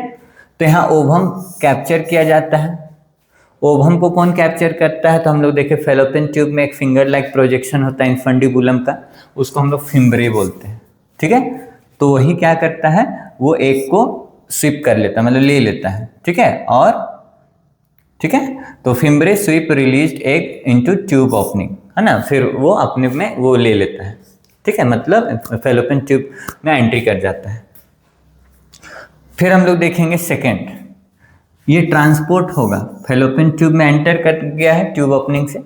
तो यहाँ ओवम कैप्चर किया जाता है, ओवम को कौन कैप्चर करता है, तो हम लोग देखें फैलोपियन ट्यूब में एक फिंगर लाइक प्रोजेक्शन होता है इनफंडिबुलम का, उसको हम लोग फिम्ब्रे बोलते हैं। ठीक है, तो वही क्या करता है, वो एक को स्विप कर लेता है, मतलब ले लेता है। ठीक है, और ठीक है, तो fimbriae sweep released egg into tube opening, है ना, फिर वो अपने में वो ले लेता है। ठीक है, मतलब फैलोपियन ट्यूब में एंट्री कर जाता है। फिर हम लोग देखेंगे सेकेंड, ये ट्रांसपोर्ट होगा, फैलोपियन ट्यूब में एंटर कर गया है ट्यूब ओपनिंग से,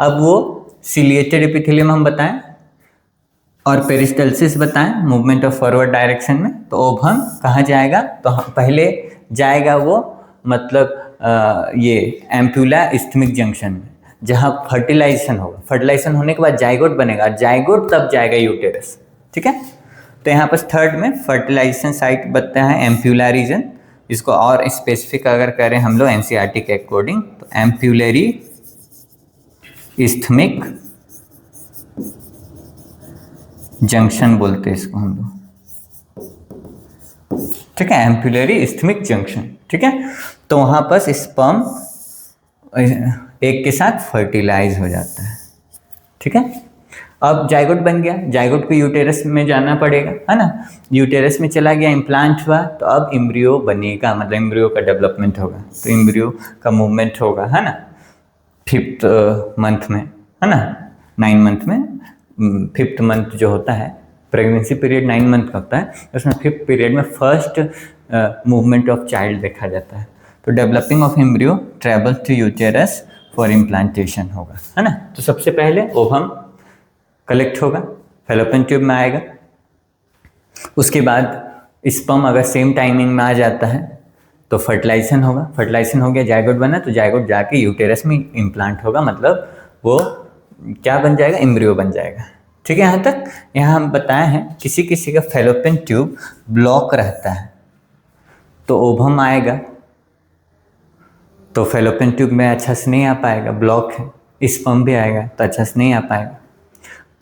अब वो सिलिएटेड एपिथेलियम हम बताएं और पेरिस्टल्सिस बताएं मूवमेंट ऑफ फॉरवर्ड डायरेक्शन में, तो ओवम कहाँ जाएगा, तो पहले जाएगा वो मतलब ये एम्पुला इस्थमिक जंक्शन में, जहाँ फर्टिलाइजेशन होगा, फर्टिलाइजेशन होने के बाद जाइगोट बनेगा, जाइगोट तब जाएगा यूटेरस। ठीक है, तो यहाँ पर थर्ड में फर्टिलाइजेशन साइट बताया है एम्पुला रीजन, इसको और स्पेसिफिक अगर करें हम लोग एनसीईआरटी के अकॉर्डिंग, तो एम्पुलरी इस्थमिक जंक्शन बोलते हैं इसको हम लोग। ठीक है, एम्पुलरी इस्थमिक जंक्शन। ठीक है, तो वहां पर स्पर्म एक के साथ फर्टिलाइज हो जाता है। ठीक है, अब जाइगोट बन गया, जाइगोट को यूटेरस में जाना पड़ेगा, है ना, यूटेरस में चला गया, इम्प्लांट हुआ, तो अब एम्ब्रियो बनेगा, मतलब एम्ब्रियो का डेवलपमेंट होगा, तो एम्ब्रियो का मूवमेंट होगा, है ना, 5th मंथ में, है ना, 9 मंथ में, 5th मंथ जो होता है, प्रेगनेंसी पीरियड 9 मंथ का होता है, उसमें 5th पीरियड में फर्स्ट मूवमेंट ऑफ चाइल्ड देखा जाता है, तो developing of embryo travel to uterus for implantation होगा, है ना। तो सबसे पहले ओवम कलेक्ट होगा, फैलोपियन ट्यूब में आएगा, उसके बाद स्पर्म अगर सेम टाइमिंग में आ जाता है तो फर्टिलाइजेशन होगा, फर्टिलाइजेशन हो गया, जाइगोट बना, तो जाइगोट जाके यूटेरस में इम्प्लांट होगा, मतलब वो क्या बन जाएगा, एम्ब्रियो बन जाएगा। ठीक है, यहाँ तक यहाँ हम बताए हैं। किसी किसी का फैलोपियन ट्यूब ब्लॉक रहता है तो ओवम आएगा, तो फैलोपियन ट्यूब में अच्छा से नहीं आ पाएगा, ब्लॉक है, स्पर्म भी आएगा तो अच्छा से नहीं आ पाएगा।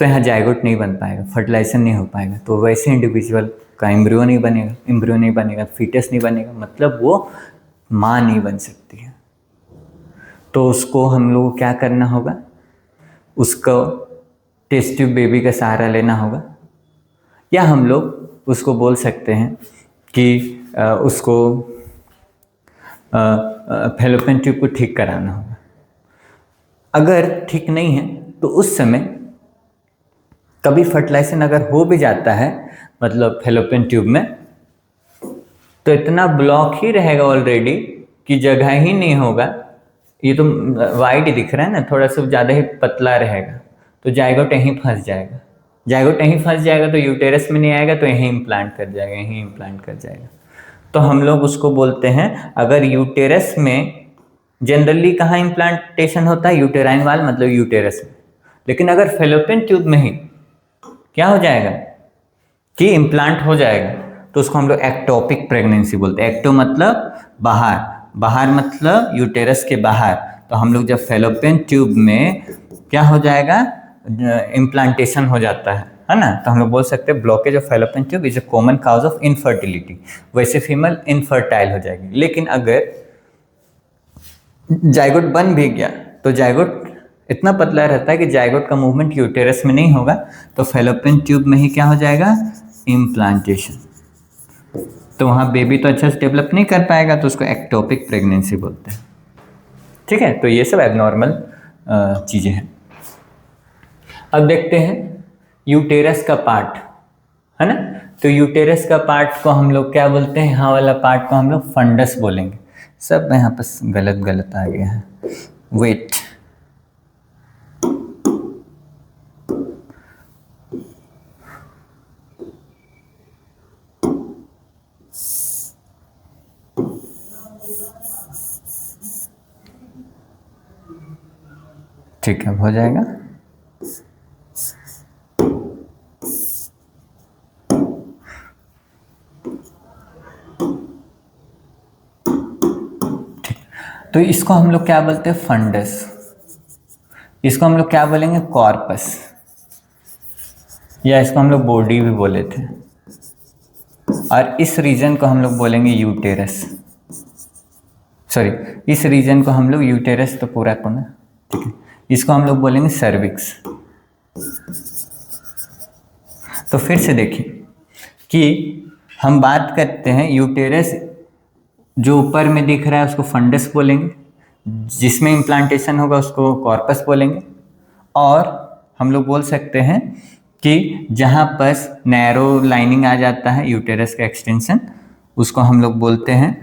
तो यहाँ जाइगोट नहीं बन पाएगा, फर्टिलाइजेशन नहीं हो पाएगा, तो वैसे इंडिविजुअल का एम्ब्रियो नहीं बनेगा, फीटस नहीं बनेगा, मतलब वो माँ नहीं बन सकती है। तो उसको हम लोग को क्या करना होगा, उसको टेस्ट ट्यूब बेबी का सहारा लेना होगा, या हम लोग उसको बोल सकते हैं कि उसको फैलोपियन ट्यूब को ठीक कराना होगा। अगर ठीक नहीं है तो उस समय कभी फर्टिलाइजेशन अगर हो भी जाता है, मतलब फैलोपियन ट्यूब में, तो इतना ब्लॉक ही रहेगा ऑलरेडी कि जगह ही नहीं होगा। ये तो वाइट दिख रहा है ना, थोड़ा सा ज़्यादा ही पतला रहेगा, तो जाइगोट यहीं फंस जाएगा। जाइगोट यहीं फंस जाएगा तो यूटेरस में नहीं आएगा, तो यहीं इम्प्लांट कर जाएगा, यहीं इम्प्लांट कर जाएगा। तो हम लोग उसको बोलते हैं, अगर यूटेरस में जनरली कहाँ इम्प्लांटेशन होता है, यूटेराइन वाल मतलब यूटेरस में, लेकिन अगर फैलोपियन ट्यूब में ही क्या हो जाएगा कि इम्प्लांट हो जाएगा, तो उसको हम लोग एक्टोपिक प्रेगनेंसी बोलते हैं। एक्टो मतलब बाहर, बाहर मतलब यूटेरस के बाहर। तो हम लोग जब फैलोपियन ट्यूब में क्या हो जाएगा, इम्प्लांटेशन हो जाता है ना, तो हम लोग बोल सकते हैं blockage of fallopian tube is a common cause of infertility. वैसे फीमेल इनफर्टाइल हो जाएगी। लेकिन अगर जाइगोट बन भी गया तो जाइगोट इतना पतला रहता है कि जाइगोट का मूवमेंट यूटेरस में नहीं होगा, तो फैलोपियन ट्यूब में ही क्या हो जाएगा, इम्प्लांटेशन। तो वहाँ बेबी तो अच्छा से डेवलप नहीं कर पाएगा, तो उसको एक्टोपिक प्रेगनेंसी बोलते हैं। ठीक है, तो ये सब एबनॉर्मल चीज़ें हैं। अब देखते हैं यूटेरस का पार्ट, है ना। तो यूटेरस का पार्ट को हम लोग क्या बोलते हैं, यहाँ वाला पार्ट को हम लोग फंडस बोलेंगे। सब यहाँ पर गलत आ गया है, वेट। ठीक है, हो जाएगा। ठीक, तो इसको हम लोग क्या बोलते हैं, फंडस। इसको हम लोग क्या बोलेंगे, कॉर्पस, या इसको हम लोग बॉडी भी बोले थे। और इस रीजन को हम लोग बोलेंगे यूटेरस। सॉरी, इस रीजन को हम लोग यूटेरस तो पूरा को ना, ठीक है, इसको हम लोग बोलेंगे सर्विक्स। तो फिर से देखिए कि हम बात करते हैं यूटेरस जो ऊपर में दिख रहा है उसको फंडस बोलेंगे, जिसमें इम्प्लांटेशन होगा उसको कॉर्पस बोलेंगे, और हम लोग बोल सकते हैं कि जहाँ पर नैरो लाइनिंग आ जाता है यूटेरस का एक्सटेंशन, उसको हम लोग बोलते हैं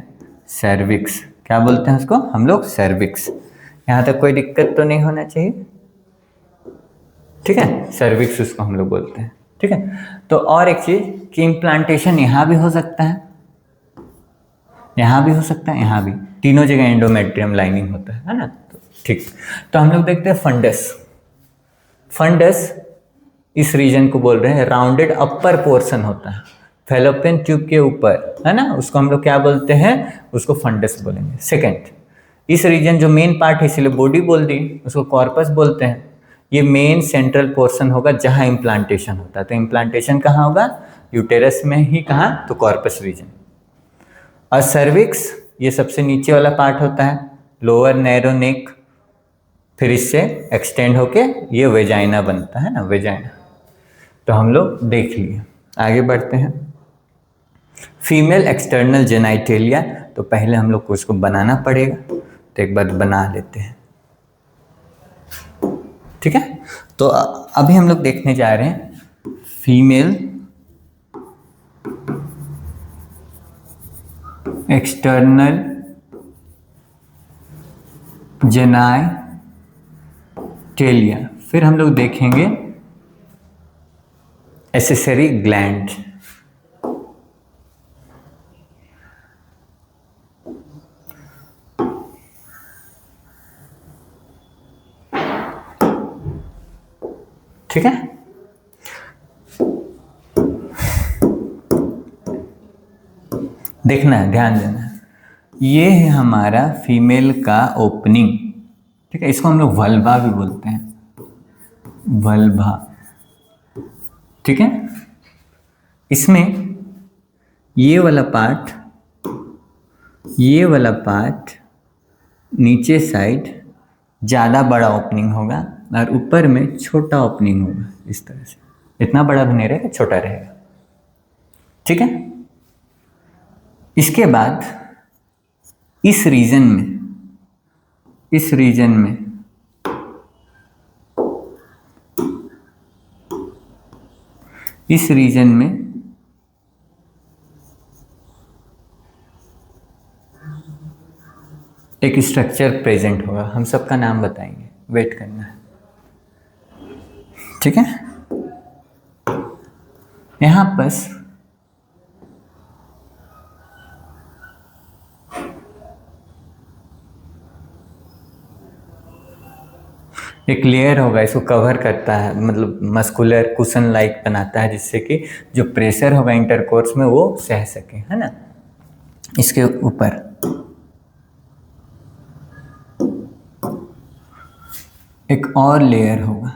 सर्विक्स। क्या बोलते हैं उसको हम लोग, सर्विक्स। यहाँ तक कोई दिक्कत तो नहीं होना चाहिए, ठीक है, सर्विक्स उसको हम लोग बोलते हैं। ठीक है, तो और एक चीज़ कि इम्प्लांटेशन यहाँ भी हो सकता है, यहाँ भी हो सकता है, यहाँ भी, तीनों जगह एंडोमेट्रियम लाइनिंग होता है ना। तो ठीक, तो हम लोग देखते हैं फंडस। फंडस इस रीजन को बोल रहे हैं, राउंडेड अपर पोर्शन होता है फैलोपियन ट्यूब के ऊपर, है ना, उसको हम लोग क्या बोलते हैं, उसको फंडस बोलेंगे। सेकेंड, इस रीजन जो मेन पार्ट है, इसलिए बॉडी बोल दी, उसको कॉर्पस बोलते हैं। ये मेन सेंट्रल पोर्शन होगा जहाँ इम्प्लांटेशन होता है। तो इम्प्लांटेशन कहाँ होगा, यूटेरस में ही, कहाँ, तो कॉर्पस रीजन। और सर्विक्स ये सबसे नीचे वाला पार्ट होता है, लोअर नैरो नेक, फिर इससे एक्सटेंड होके ये वेजाइना बनता है ना, वेजाइना। तो हम लोग देख लिए, आगे बढ़ते हैं। फीमेल एक्सटर्नल जेनाइटेलिया, तो पहले हम लोग को इसको बनाना पड़ेगा, तो एक बार बना लेते हैं। ठीक है, तो अभी हम लोग देखने जा रहे हैं फीमेल एक्सटर्नल जेनाइटेलिया, फिर हम लोग देखेंगे एसेसरी ग्लैंड। ठीक है, देखना है, ध्यान देना है, ये है हमारा फीमेल का ओपनिंग। ठीक है, इसको हम लोग वल्वा भी बोलते हैं, वल्वा। ठीक है। इसमें ये वाला पार्ट नीचे साइड ज़्यादा बड़ा ओपनिंग होगा और ऊपर में छोटा ओपनिंग होगा, इस तरह से। इतना बड़ा भी नहीं रहेगा, छोटा रहेगा, ठीक है। इसके बाद इस रीजन में एक स्ट्रक्चर प्रेजेंट होगा। हम सबका नाम बताएंगे, वेट करना है, ठीक है। यहां पर एक लेयर होगा, इसको कवर करता है, मतलब मस्कुलर कुशन लाइक बनाता है, जिससे कि जो प्रेशर होगा इंटरकोर्स में वो सह सके, है ना। इसके ऊपर एक और लेयर होगा,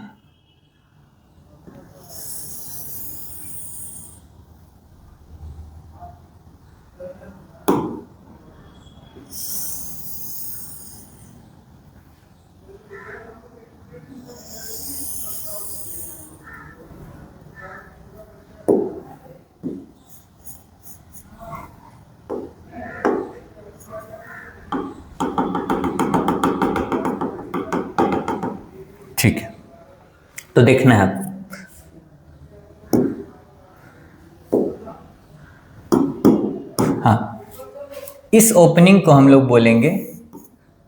ठीक है। तो देखना है आप, हाँ, इस ओपनिंग को हम लोग बोलेंगे,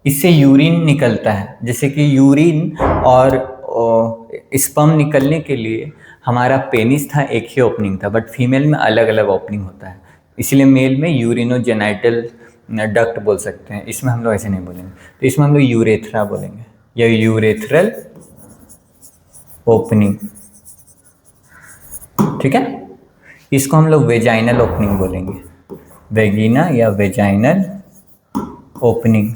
इससे यूरिन निकलता है। जैसे कि यूरिन और स्पर्म निकलने के लिए हमारा पेनिस था, एक ही ओपनिंग था, बट फीमेल में अलग अलग ओपनिंग होता है। इसलिए मेल में यूरिनोजेनाइटल डक्ट बोल सकते हैं, इसमें हम लोग ऐसे नहीं बोलेंगे। तो इसमें हम लोग यूरेथ्रा बोलेंगे, या यूरेथ्रल ओपनिंग, ठीक है। इसको हम लोग वेजाइनल ओपनिंग बोलेंगे, वेगिना या वेजाइनल ओपनिंग।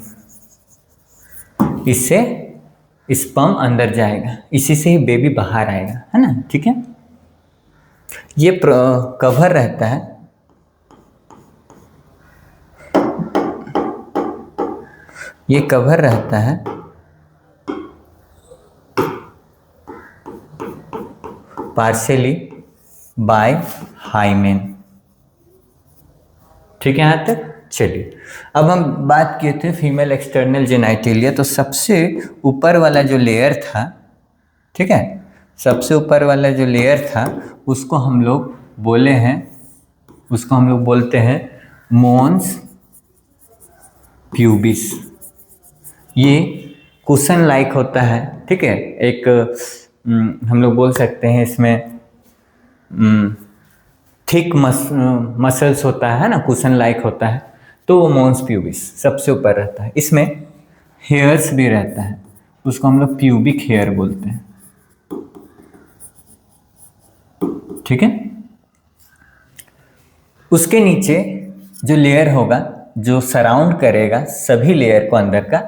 इससे स्पर्म अंदर जाएगा, इसी से ही बेबी बाहर आएगा, है ना, ठीक है। ये कवर रहता है, ये कवर रहता है पार्शियली बाय हाइमेन, ठीक है। यहाँ तक चलिए, अब हम बात किए थे फीमेल एक्सटर्नल जेनाइटेलिया। तो सबसे ऊपर वाला जो लेयर था, ठीक है, सबसे ऊपर वाला जो लेयर था उसको हम लोग बोलते हैं मोन्स प्यूबिस। ये कुशन लाइक होता है, ठीक है। एक हम लोग बोल सकते हैं इसमें थिक मसल्स होता है ना, कुशन लाइक होता है, तो वो मोन्स प्यूबिस सबसे ऊपर रहता है। इसमें हेयर्स भी रहता है, उसको हम लोग प्यूबिक हेयर बोलते हैं, ठीक है। उसके नीचे जो लेयर होगा, जो सराउंड करेगा सभी लेयर को अंदर का,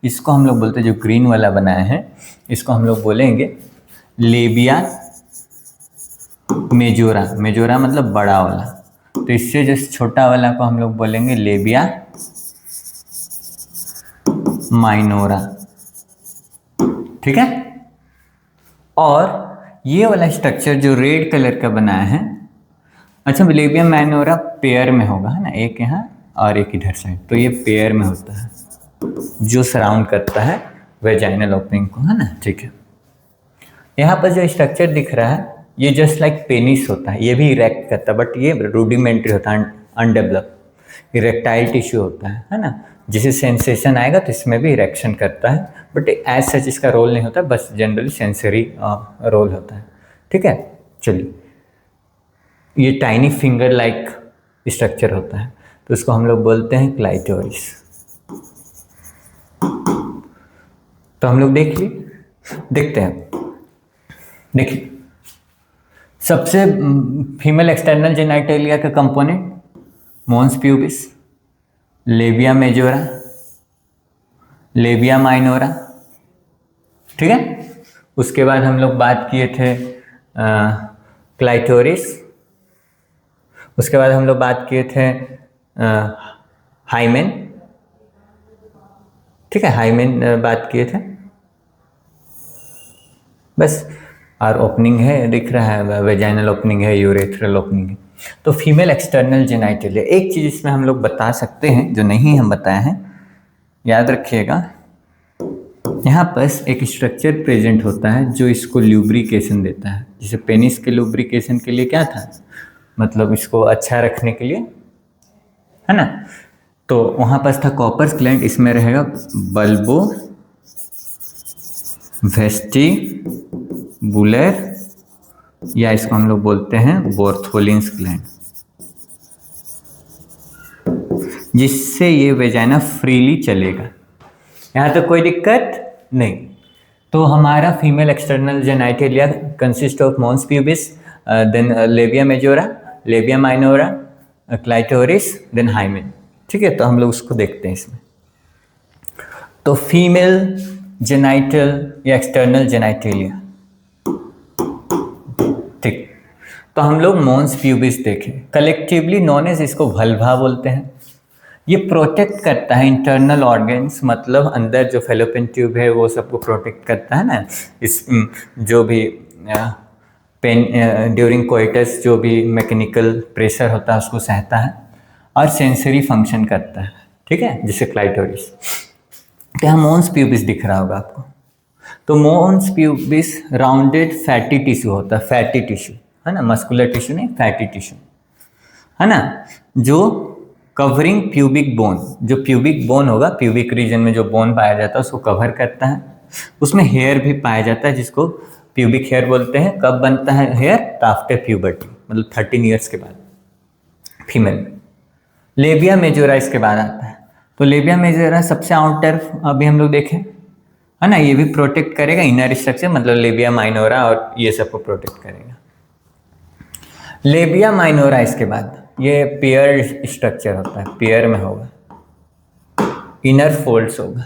इसको हम लोग बोलते हैं, जो ग्रीन वाला बनाया है इसको हम लोग बोलेंगे लेबिया मेजोरा। मेजोरा मतलब बड़ा वाला, तो इससे जो छोटा वाला को हम लोग बोलेंगे लेबिया माइनोरा, ठीक है। और ये वाला स्ट्रक्चर जो रेड कलर का बनाया है, अच्छा, लेबिया माइनोरा पेयर में होगा, है ना, एक यहाँ और एक इधर साइड, तो ये पेयर में होता है जो सराउंड करता है वेजाइनल ओपनिंग को, है ना, ठीक है। यहाँ पर जो स्ट्रक्चर दिख रहा है ये जस्ट लाइक पेनिस होता है, ये भी इरेक्ट करता है, बट ये रूडिमेंट्री होता है, अनडेवलप इरेक्टाइल टिश्यू होता है ना। जिसे सेंसेशन आएगा तो इसमें भी इरेक्शन करता है, बट एज सच इसका रोल नहीं होता, बस जनरली सेंसरी रोल होता है, ठीक है। चलिए, ये टाइनी फिंगर लाइक स्ट्रक्चर होता है, तो उसको हम लोग बोलते हैं क्लाइटोरिस। तो हम लोग देखते हैं, देखिए, सबसे फीमेल एक्सटर्नल जेनाइटेलिया का component mons pubis, labia majora, labia minora, ठीक है। उसके बाद हम लोग बात किए थे क्लाइटोरिस। उसके बाद हम लोग बात किए थे हाइमेन, ठीक है, हाइमेन बात किए थे बस। और ओपनिंग है दिख रहा है, वेजाइनल ओपनिंग है, यूरेथ्रल ओपनिंग है। तो फीमेल एक्सटर्नल जेनाइटल है। एक चीज इसमें हम लोग बता सकते हैं जो नहीं हम बताए हैं, याद रखिएगा, यहाँ पर एक स्ट्रक्चर प्रेजेंट होता है जो इसको ल्यूब्रिकेशन देता है। जैसे पेनिस के लुब्रिकेशन के लिए क्या था, मतलब इसको अच्छा रखने के लिए, है ना। तो वहाँ पास था कॉपर्स ग्लैंड, इसमें रहेगा बल्बो वेस्टिबुलर, या इसको हम लोग बोलते हैं बोर्थोलिन्स ग्लैंड, जिससे ये वेजाइना फ्रीली चलेगा। यहाँ तक कोई दिक्कत नहीं। तो हमारा female external genitalia consist of mons pubis, then labia majora, labia minora, clitoris, then hymen, ठीक है। तो हम लोग उसको देखते हैं इसमें। तो फीमेल जेनाइटल या एक्सटर्नल जेनाइटलिया, ठीक। तो हम लोग मॉन्स प्यूबिस देखें, कलेक्टिवली नॉन एज इसको वल्वा बोलते हैं। ये प्रोटेक्ट करता है इंटरनल ऑर्गन्स, मतलब अंदर जो फेलोपियन ट्यूब है वो सबको प्रोटेक्ट करता है ना। इस जो भी पेन ड्यूरिंग कोइटस जो भी मैकेनिकल प्रेशर होता है उसको सहता है, और सेंसरी फंक्शन करता है, ठीक है, जैसे क्लाइटोरिस। तो यहाँ मॉन्स प्यूबिस दिख रहा होगा आपको। तो mons pubis rounded fatty tissue होता है, फैटी टिश्यू है ना, मस्कुलर टिश्यू नहीं, फैटी टिश्यू है ना, जो कवरिंग प्यूबिक बोन, जो प्यूबिक बोन होगा, प्यूबिक रीजन में जो बोन पाया जाता है उसको कवर करता है। उसमें हेयर भी पाया जाता है जिसको प्यूबिक हेयर बोलते हैं। कब बनता है हेयर, आफ्टर प्यूबर्टी, मतलब 13 ईयर्स के बाद फीमेल। लेबिया मेजोरा इसके बाद आता है। तो लेबिया मेजोरा सबसे आउटर अभी हम लोग देखें, है ना, ये भी प्रोटेक्ट करेगा इनर स्ट्रक्चर, मतलब लेबिया माइनोरा और ये सबको प्रोटेक्ट करेगा। लेबिया माइनोरा इसके बाद ये पेयर स्ट्रक्चर होता है, पेयर में होगा, इनर फोल्ड्स होगा,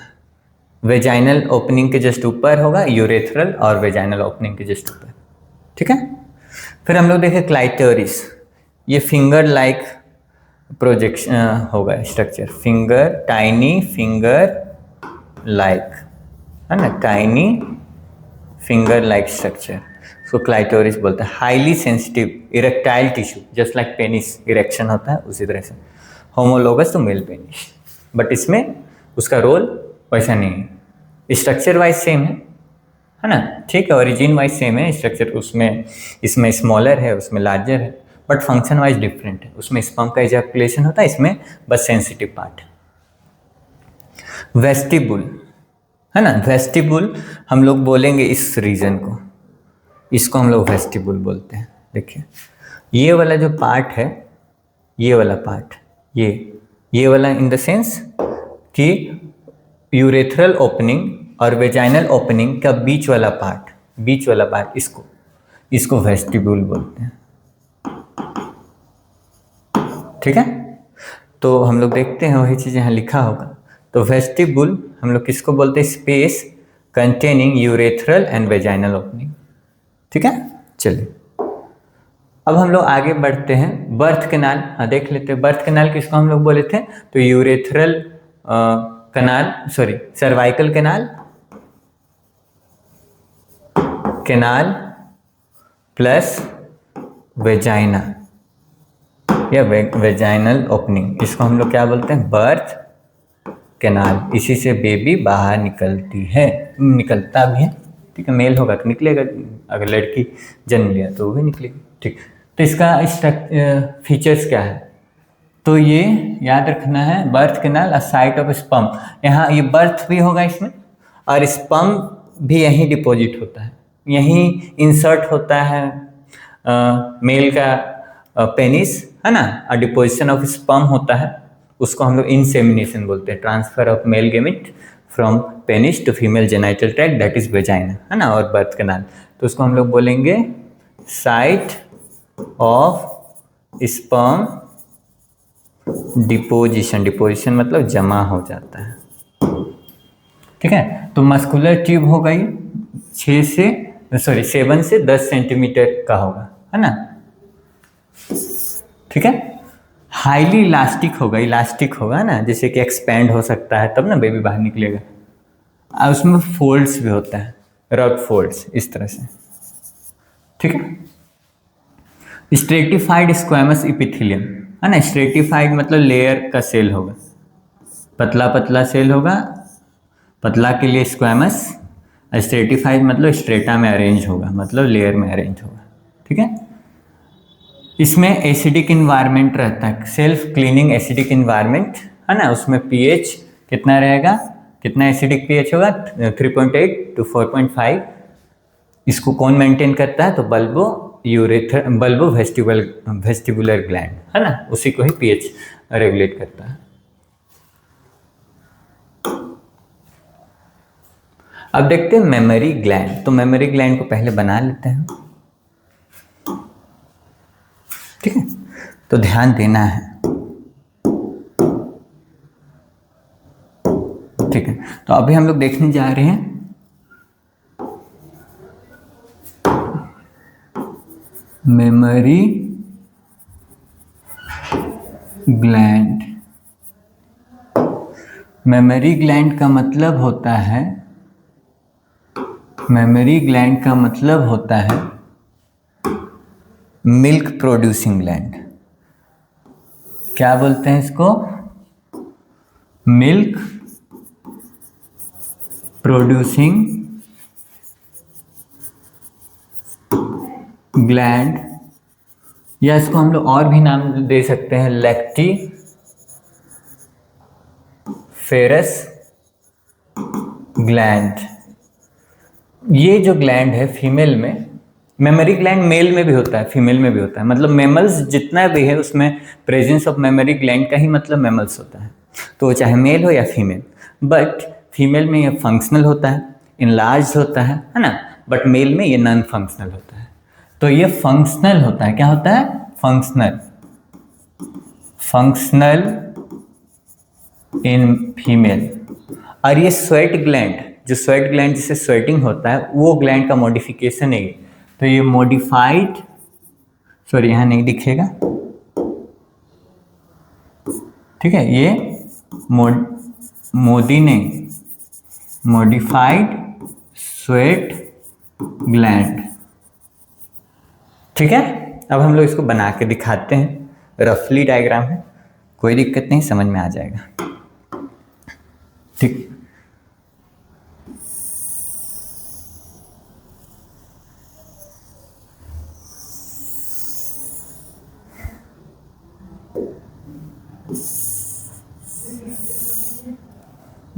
वेजाइनल ओपनिंग के जस्ट ऊपर होगा, यूरेथ्रल और वेजाइनल ओपनिंग के जस्ट ऊपर, ठीक है। फिर हम लोग देखें क्लाइटोरिस, ये फिंगर लाइक प्रोजेक्शन होगा structure, finger, tiny finger like, है ना, टाइनी फिंगर लाइक स्ट्रक्चर, उसको क्लाइटोरिस बोलते हैं। Highly sensitive erectile tissue, just like penis erection होता है उसी तरह से, homologous to male penis, but इसमें उसका रोल वैसा नहीं है। स्ट्रक्चर वाइज सेम है ना, ठीक है, ओरिजिन वाइज सेम है स्ट्रक्चर, उसमें इसमें स्मॉलर है, उसमें लार्जर है, बट फंक्शन वाइज डिफरेंट है। उसमें स्पर्म का इजैकुलेशन होता है, इसमें बस सेंसिटिव पार्ट है। वेस्टिबुल, है ना, वेस्टिबुल हम लोग बोलेंगे इस रीजन को, इसको हम लोग वेस्टिबुल बोलते हैं। देखिए ये वाला जो पार्ट है, ये वाला पार्ट, ये वाला इन द सेंस कि यूरेथ्रल ओपनिंग और वेजाइनल ओपनिंग का बीच वाला पार्ट, इसको वेस्टिबुल बोलते हैं, ठीक है। तो हम लोग देखते हैं वही चीज़ यहाँ लिखा होगा। तो वेस्टिबुल हम लोग किसको बोलते हैं, space containing urethral and vaginal opening, ठीक है। चलिए अब हम लोग आगे बढ़ते हैं। बर्थ कैनाल, हाँ देख लेते हैं बर्थ कैनाल किसको हम लोग बोले थे। तो urethral canal, sorry cervical canal plus vagina या वेजाइनल ओपनिंग, इसको हम लोग क्या बोलते हैं, बर्थ कैनाल। इसी से बेबी बाहर निकलता भी है, ठीक है। मेल होगा तो निकलेगा, अगर लड़की जन्म लिया तो वो भी निकलेगी, ठीक। तो इसका फीचर्स क्या है, तो ये याद रखना है, birth canal a site of sperm, यहाँ ये बर्थ भी होगा इसमें, और स्पर्म भी यहीं डिपॉजिट होता है, यहीं इंसर्ट होता है मेल का पेनिस, है ना, और डिपोजिशन ऑफ स्पर्म होता है, उसको हम लोग इंसेमिनेशन बोलते हैं, transfer of male gamete from penis to female genital tract, that is vagina, है ना, और बर्थ कैनाल, तो उसको हम लोग बोलेंगे साइट ऑफ स्पर्म डिपोजिशन मतलब जमा हो जाता है, ठीक है। तो मस्कुलर ट्यूब होगा ये 7 से 10 सेंटीमीटर का होगा, है ना, ठीक है। हाईली इलास्टिक होगा ना, जैसे कि एक्सपेंड हो सकता है तब ना बेबी बाहर निकलेगा। और उसमें फोल्ड्स भी होता है, रग फोल्ड्स इस तरह से, ठीक है। स्ट्रेटिफाइड स्क्वैमस इपिथेलियम, है ना, स्ट्रेटिफाइड मतलब लेयर का सेल होगा, पतला पतला सेल होगा, पतला के लिए स्क्वैमस, स्ट्रेटिफाइड मतलब स्ट्रेटा में अरेंज होगा, मतलब लेयर में अरेंज होगा, ठीक है। इसमें एसिडिक इन्वायरमेंट रहता है, सेल्फ क्लीनिंग एसिडिक इन्वायरमेंट, है ना। उसमें पीएच कितना रहेगा, कितना एसिडिक पीएच होगा, 3.8 to 4.5। इसको कौन मेंटेन करता है, तो बल्बो वेस्टिबुलर ग्लैंड, है ना, उसी को ही पीएच रेगुलेट करता है। अब देखते हैं मेमोरी ग्लैंड। तो मेमोरी ग्लैंड को पहले बना लेते हैं, ठीक है। तो ध्यान देना है, ठीक है। तो अभी हम लोग देखने जा रहे हैं मेमोरी ग्लैंड। मेमोरी ग्लैंड का मतलब होता है, मेमोरी ग्लैंड का मतलब होता है मिल्क प्रोड्यूसिंग ग्लैंड। क्या बोलते हैं इसको, मिल्क प्रोड्यूसिंग ग्लैंड, या इसको हम लोग और भी नाम दे सकते हैं, लैक्टी फेरस ग्लैंड। ये जो ग्लैंड है फीमेल में, मेमोरी ग्लैंड मेल में भी होता है फीमेल में भी होता है, मतलब मेमल्स जितना भी है उसमें प्रेजेंस ऑफ मेमोरी ग्लैंड का ही मतलब मेमल्स होता है, तो चाहे मेल हो या फीमेल। बट फीमेल में ये फंक्शनल होता है, इनलार्ज होता है ना, बट मेल में ये नॉन फंक्शनल होता है। तो ये फंक्शनल होता है, क्या होता है, फंक्शनल, फंक्शनल इन फीमेल। और ये स्वेट ग्लैंड, जो स्वेट ग्लैंड जिससे स्वेटिंग होता है, वो ग्लैंड का मॉडिफिकेशन है। तो ये मॉडिफाइड, सॉरी यहाँ नहीं दिखेगा, ठीक है, ये मोदी ने मॉडिफाइड स्वेट ग्लैंड, ठीक है। अब हम लोग इसको बना के दिखाते हैं, रफली डायग्राम है, कोई दिक्कत नहीं, समझ में आ जाएगा, ठीक।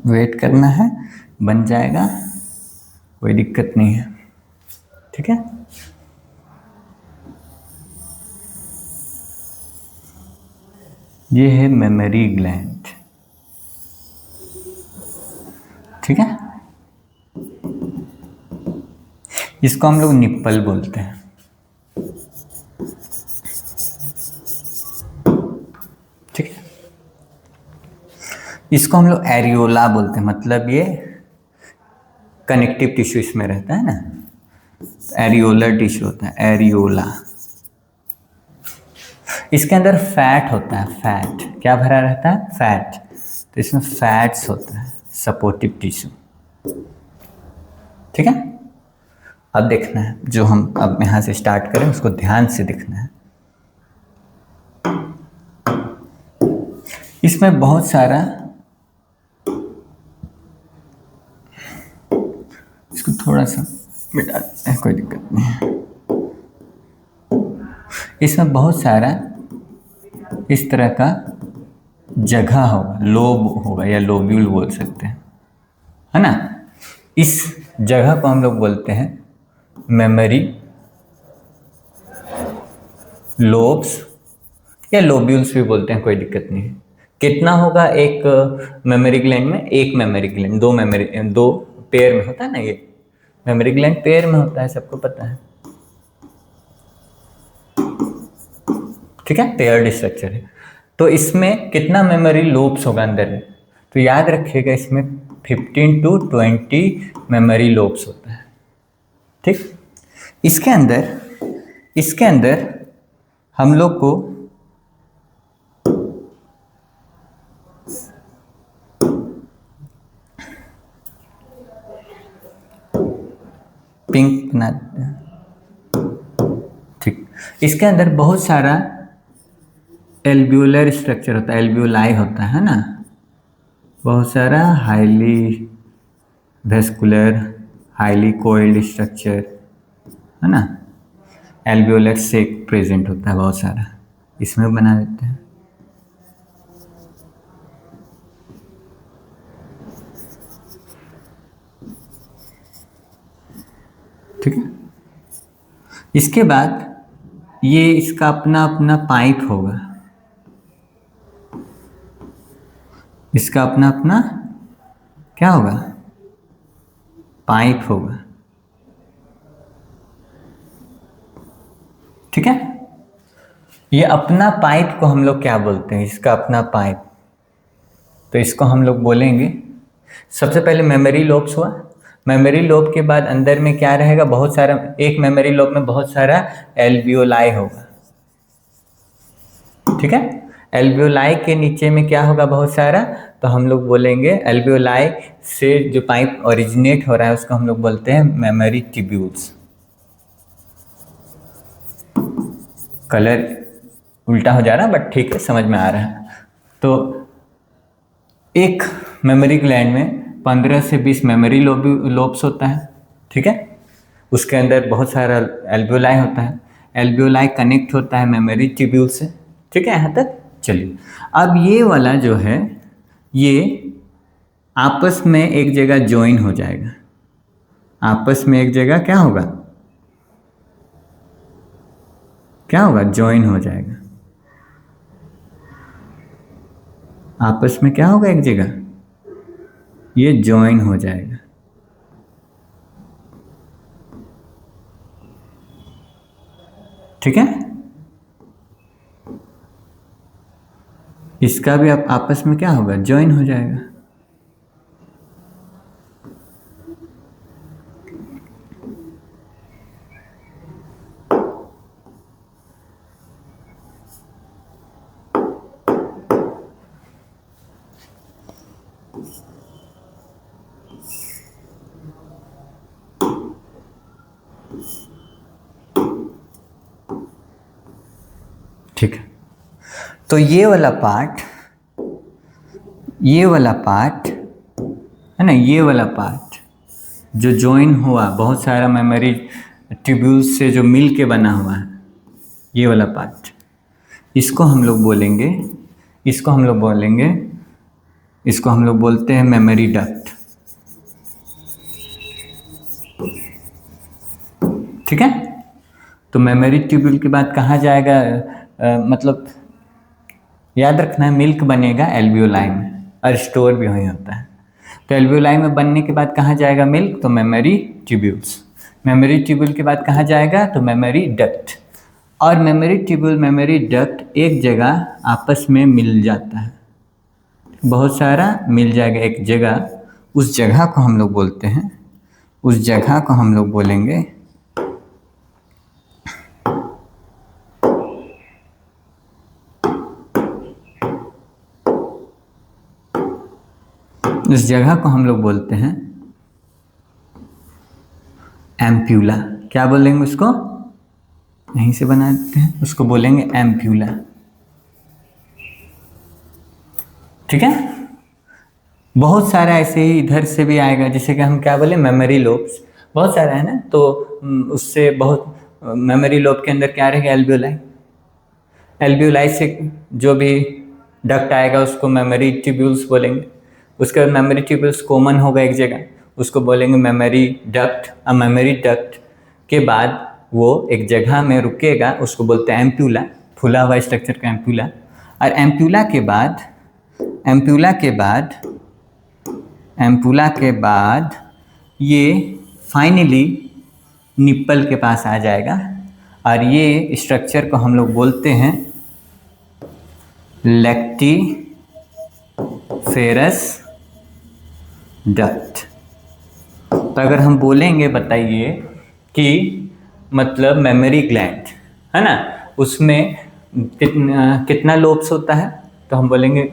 वेट करना है, बन जाएगा, कोई दिक्कत नहीं है, ठीक है। ये है मेमोरी ग्लैंड, ठीक है। इसको हम लोग निप्पल बोलते हैं, ठीक है। इसको हम लोग एरियोला बोलते हैं, मतलब ये कनेक्टिव टिश्यू इसमें रहता है ना, एरियोलर टिश्यू होता है, एरियोला। इसके अंदर फैट होता है, फैट क्या भरा रहता है, फैट। तो इसमें फैट्स होता है, सपोर्टिव टिश्यू, ठीक है। अब देखना है, जो हम अब यहाँ से स्टार्ट करें उसको ध्यान से देखना है। इसमें बहुत सारा, इसको थोड़ा सा मिटा देते हैं, कोई दिक्कत नहीं है। इसमें बहुत सारा इस तरह का जगह होगा, लोब होगा या लोब्यूल बोल सकते हैं, है ना। इस जगह को हम लोग बोलते हैं मेमोरी लोब्स या लोब्यूल्स भी बोलते हैं, कोई दिक्कत नहीं है। कितना होगा एक मेमोरी ग्लैंड में, एक मेमोरी ग्लैंड, दो पेयर में होता है ना, ये मेमोरी ग्लैंड पेयर में होता है, सबको पता है, ठीक है, पेयर्ड स्ट्रक्चर है। तो इसमें कितना मेमोरी लोब्स होगा अंदर में, तो याद रखिएगा इसमें 15 to 20 मेमोरी लोब्स होता है, ठीक। इसके अंदर इसके अंदर हम लोग को पिंक बना देते हैं, ठीक। इसके अंदर बहुत सारा एल्व्यूलर स्ट्रक्चर होता है, एल्व्यूलाई होता है ना, बहुत सारा highly vascular, highly coiled structure है ना, एल्व्यूलर से प्रेजेंट होता है बहुत सारा, इसमें बना देते हैं। ठीक है। इसके बाद ये इसका अपना अपना पाइप होगा, इसका अपना अपना क्या होगा, पाइप होगा। ठीक है। ये अपना पाइप को हम लोग क्या बोलते हैं, इसका अपना पाइप, तो इसको हम लोग बोलेंगे, सबसे पहले मेमोरी लोब्स हुआ। मेमोरी लोब के बाद अंदर में क्या रहेगा, बहुत सारा, एक मेमोरी लोब में बहुत सारा एल्वियोलाई होगा। ठीक है। एल्वियोलाई के नीचे में क्या होगा, बहुत सारा, तो हम लोग बोलेंगे एल्वियोलाई से जो पाइप ओरिजिनेट हो रहा है उसको हम लोग बोलते हैं मेमोरी ट्यूब्यूल्स। कलर उल्टा हो जा रहा है बट ठीक है, समझ में आ रहा है। तो एक मेमोरी ग्लैंड में 15 से 20 मेमोरी लोब्स होता है। ठीक है। उसके अंदर बहुत सारा एल्वियोलाई होता है, एल्वियोलाई कनेक्ट होता है मेमोरी ट्यूब्यूल से। ठीक है, यहाँ तक चलिए। अब ये वाला जो है ये आपस में एक जगह ज्वाइन हो जाएगा, आपस में एक जगह क्या होगा, क्या होगा, ज्वाइन हो जाएगा, आपस में क्या होगा, एक जगह ये ज्वाइन हो जाएगा। ठीक है। इसका भी आप आपस में क्या होगा, ज्वाइन हो जाएगा। ठीक है। तो ये वाला पार्ट है ना, ये वाला पार्ट जो ज्वाइन हुआ बहुत सारा मेमोरी ट्यूब्यूल्स से जो मिल के बना हुआ है, ये वाला पार्ट, इसको हम लोग बोलेंगे, इसको हम लोग बोलते हैं मेमोरी डक्ट। ठीक है। तो मेमोरी ट्यूब्यूल के बाद कहाँ जाएगा, मतलब याद रखना है, मिल्क बनेगा एल्वियोलाई में और स्टोर भी वहीं होता है। तो एल्वियोलाई में बनने के बाद कहाँ जाएगा मिल्क, तो मेमोरी ट्यूब्यूल्स। मेमोरी ट्यूब्यूल के बाद कहाँ जाएगा, तो मेमोरी डक्ट। और मेमोरी ट्यूब्यूल, मेमोरी डक्ट एक जगह आपस में मिल जाता है, बहुत सारा मिल जाएगा एक जगह, उस जगह को हम लोग बोलते हैं, उस जगह को हम लोग बोलेंगे इस जगह को हम लोग बोलते हैं एम्प्यूला। क्या बोलेंगे उसको, यहीं से बना देते हैं, उसको बोलेंगे एम्प्यूला। ठीक है। बहुत सारा ऐसे ही इधर से भी आएगा, जैसे कि हम क्या बोले, मेमोरी लोब्स बहुत सारा है ना, तो उससे बहुत मेमोरी लोब के अंदर क्या रहेगा, एल्वियोलाई। एल्वियोलाई से जो भी डक्ट आएगा उसको मेमोरी ट्यूब्यूल्स बोलेंगे। उसके बाद मेमोरी ट्यूब्यूल्स कॉमन होगा एक जगह, उसको बोलेंगे मेमोरी डक्ट। और मेमोरी डक्ट के बाद वो एक जगह में रुकेगा, उसको बोलते हैं एम्प्यूला, फूला हुआ स्ट्रक्चर का एम्प्यूला। और एम्प्यूला के बाद ये फाइनली निप्पल के पास आ जाएगा, और ये स्ट्रक्चर को हम लोग बोलते हैं लैक्टिफेरस डक्ट। तो अगर हम बोलेंगे, बताइए कि मतलब मेमोरी ग्लैंड, है ना, उसमें कितना लोब्स होता है, तो हम बोलेंगे